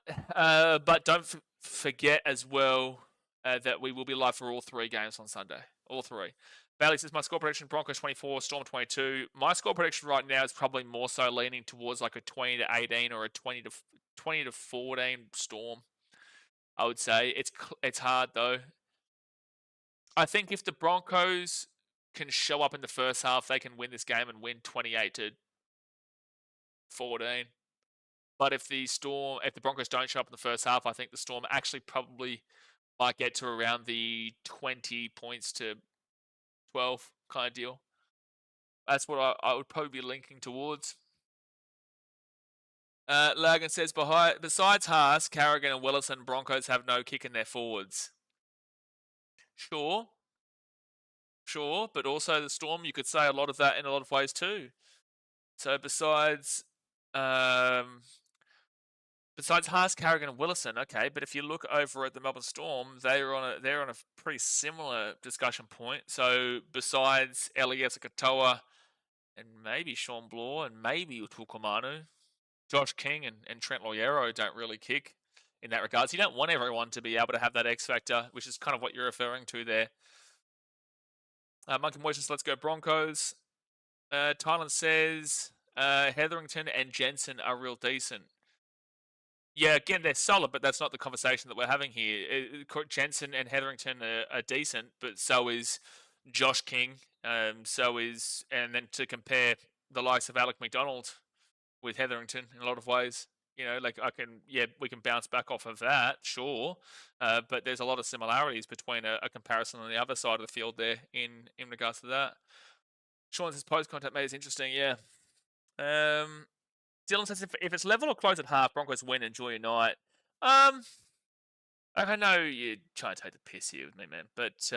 but don't forget as well that we will be live for all 3 games on Sunday. All 3. Bailey says, my score prediction, Broncos 24, Storm 22. My score prediction right now is probably more so leaning towards like a 20-18 or a 20-14 Storm, I would say. It's hard, though. I think if the Broncos can show up in the first half, they can win this game and win 28-14. But if the Broncos don't show up in the first half, I think the Storm actually probably might get to around the 20 points to 12 kind of deal. That's what I would probably be linking towards. Lagan says, besides Haas, Carrigan and Willison, Broncos have no kick in their forwards. Sure, but also the Storm, you could say a lot of that in a lot of ways too. So besides Haas, Carrigan, and Willison, okay, but if you look over at the Melbourne Storm, they're on a pretty similar discussion point. So besides Elias Katoa and maybe Sean Bloor and maybe Utukumanu, Josh King and Trent Loiero don't really kick in that regard. So you don't want everyone to be able to have that X factor, which is kind of what you're referring to there. Monkey Moistus, let's go Broncos. Tylen says Hetherington and Jensen are real decent. Yeah, again, they're solid, but that's not the conversation that we're having here. Jensen and Hetherington are decent, but so is Josh King. And then to compare the likes of Alec McDonald with Hetherington in a lot of ways, we can bounce back off of that, sure. But there's a lot of similarities between a comparison on the other side of the field there in regards to that. Sean says post-contact mate is interesting, yeah. Dylan says, if it's level or close at half, Broncos win, enjoy your night. I know you're trying to take the piss here with me, man. But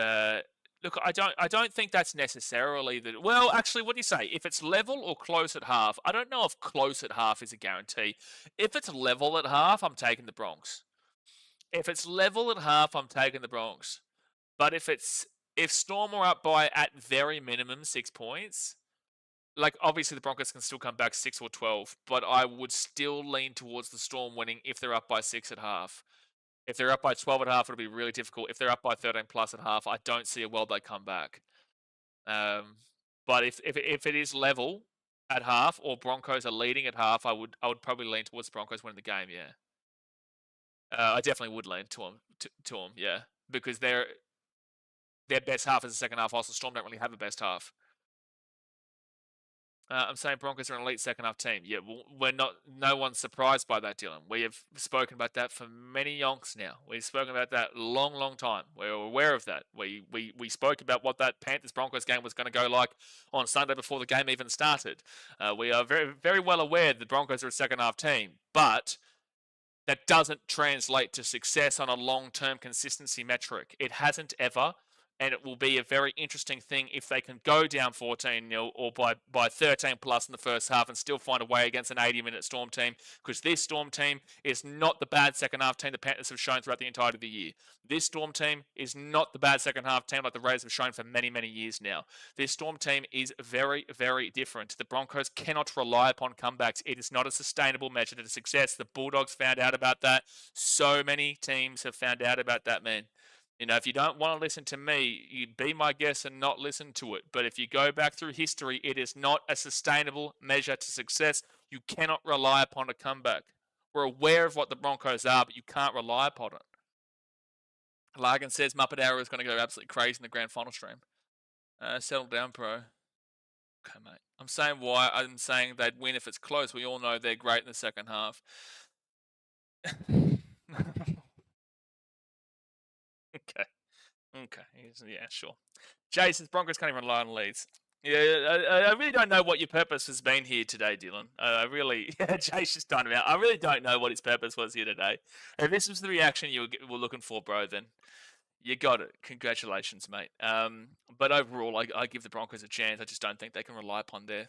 look, I don't think that's necessarily the... Well, actually, what do you say? If it's level or close at half, I don't know if close at half is a guarantee. If it's level at half, I'm taking the Bronx. If it's level at half, I'm taking the Bronx. But if Storm are up by, at very minimum, 6 points... Like, obviously, the Broncos can still come back 6 or 12, but I would still lean towards the Storm winning if they're up by 6 at half. If they're up by 12 at half, it'll be really difficult. If they're up by 13 plus at half, I don't see a world they come back. But if it is level at half or Broncos are leading at half, I would probably lean towards the Broncos winning the game. Yeah, I definitely would lean to them. Yeah, because their best half is the second half. Also, Storm don't really have a best half. I'm saying Broncos are an elite second half team. Yeah, we're not. No one's surprised by that, Dylan. We have spoken about that for many yonks now. We've spoken about that long time. We're aware of that. We spoke about what that Panthers Broncos game was going to go like on Sunday before the game even started. We are very well aware the Broncos are a second half team, but that doesn't translate to success on a long-term consistency metric. It hasn't ever, and it will be a very interesting thing if they can go down 14-0 or by 13 plus in the first half and still find a way against an 80-minute Storm team, because this Storm team is not the bad second half team the Panthers have shown throughout the entirety of the year. This Storm team is not the bad second half team like the Raiders have shown for many years now. This Storm team is very different. The Broncos cannot rely upon comebacks. It is not a sustainable measure to success. The Bulldogs found out about that. So many teams have found out about that, man. You know, if you don't want to listen to me, you be my guest and not listen to it. But if you go back through history, it is not a sustainable measure to success. You cannot rely upon a comeback. We're aware of what the Broncos are, but you can't rely upon it. Larkin says Muppet Hour is going to go absolutely crazy in the grand final stream. Settle down, pro. Okay, mate. I'm saying why. I'm saying they'd win if it's close. We all know they're great in the second half. Okay. Yeah, sure. Jason's Broncos can't even rely on leads. Yeah, I really don't know what your purpose has been here today, Dylan. I really, Jay's just done it out. I really don't know what his purpose was here today. If this was the reaction you were looking for, bro, then you got it. Congratulations, mate. But overall, I give the Broncos a chance. I just don't think they can rely upon the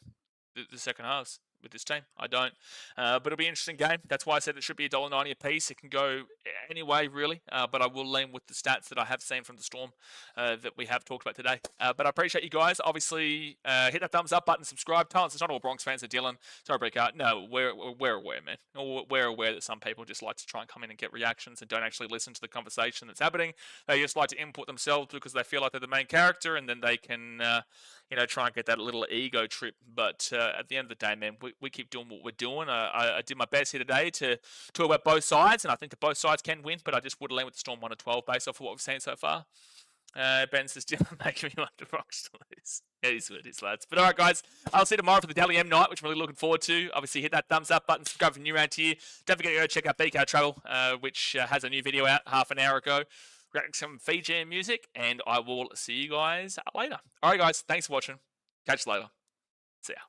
second halves with this team. I don't. But it'll be an interesting game. That's why I said it should be $1.90 a piece. It can go any way, really. But I will lean with the stats that I have seen from the Storm that we have talked about today. But I appreciate you guys. Obviously, hit that thumbs up button, subscribe. Tell us it's not all Bronx fans are Dylan. Sorry, Breakout. No, we're aware, man. We're aware that some people just like to try and come in and get reactions and don't actually listen to the conversation that's happening. They just like to input themselves because they feel like they're the main character, and then they can try and get that little ego trip. But at the end of the day, man, we keep doing what we're doing. I did my best here today to talk about both sides, and I think that both sides can win, but I just would lean with the Storm 1-12 based off of what we've seen so far. Ben says, Dylan making me want to Broncos to lose. It is what it is, lads. But all right, guys, I'll see you tomorrow for the Dally M night, which I'm really looking forward to. Obviously, hit that thumbs up button, subscribe if you're new around here. Don't forget to go check out BKRtravel, which has a new video out half an hour ago. Reacting some Fiji music, and I will see you guys later. All right, guys, thanks for watching. Catch you later. See ya.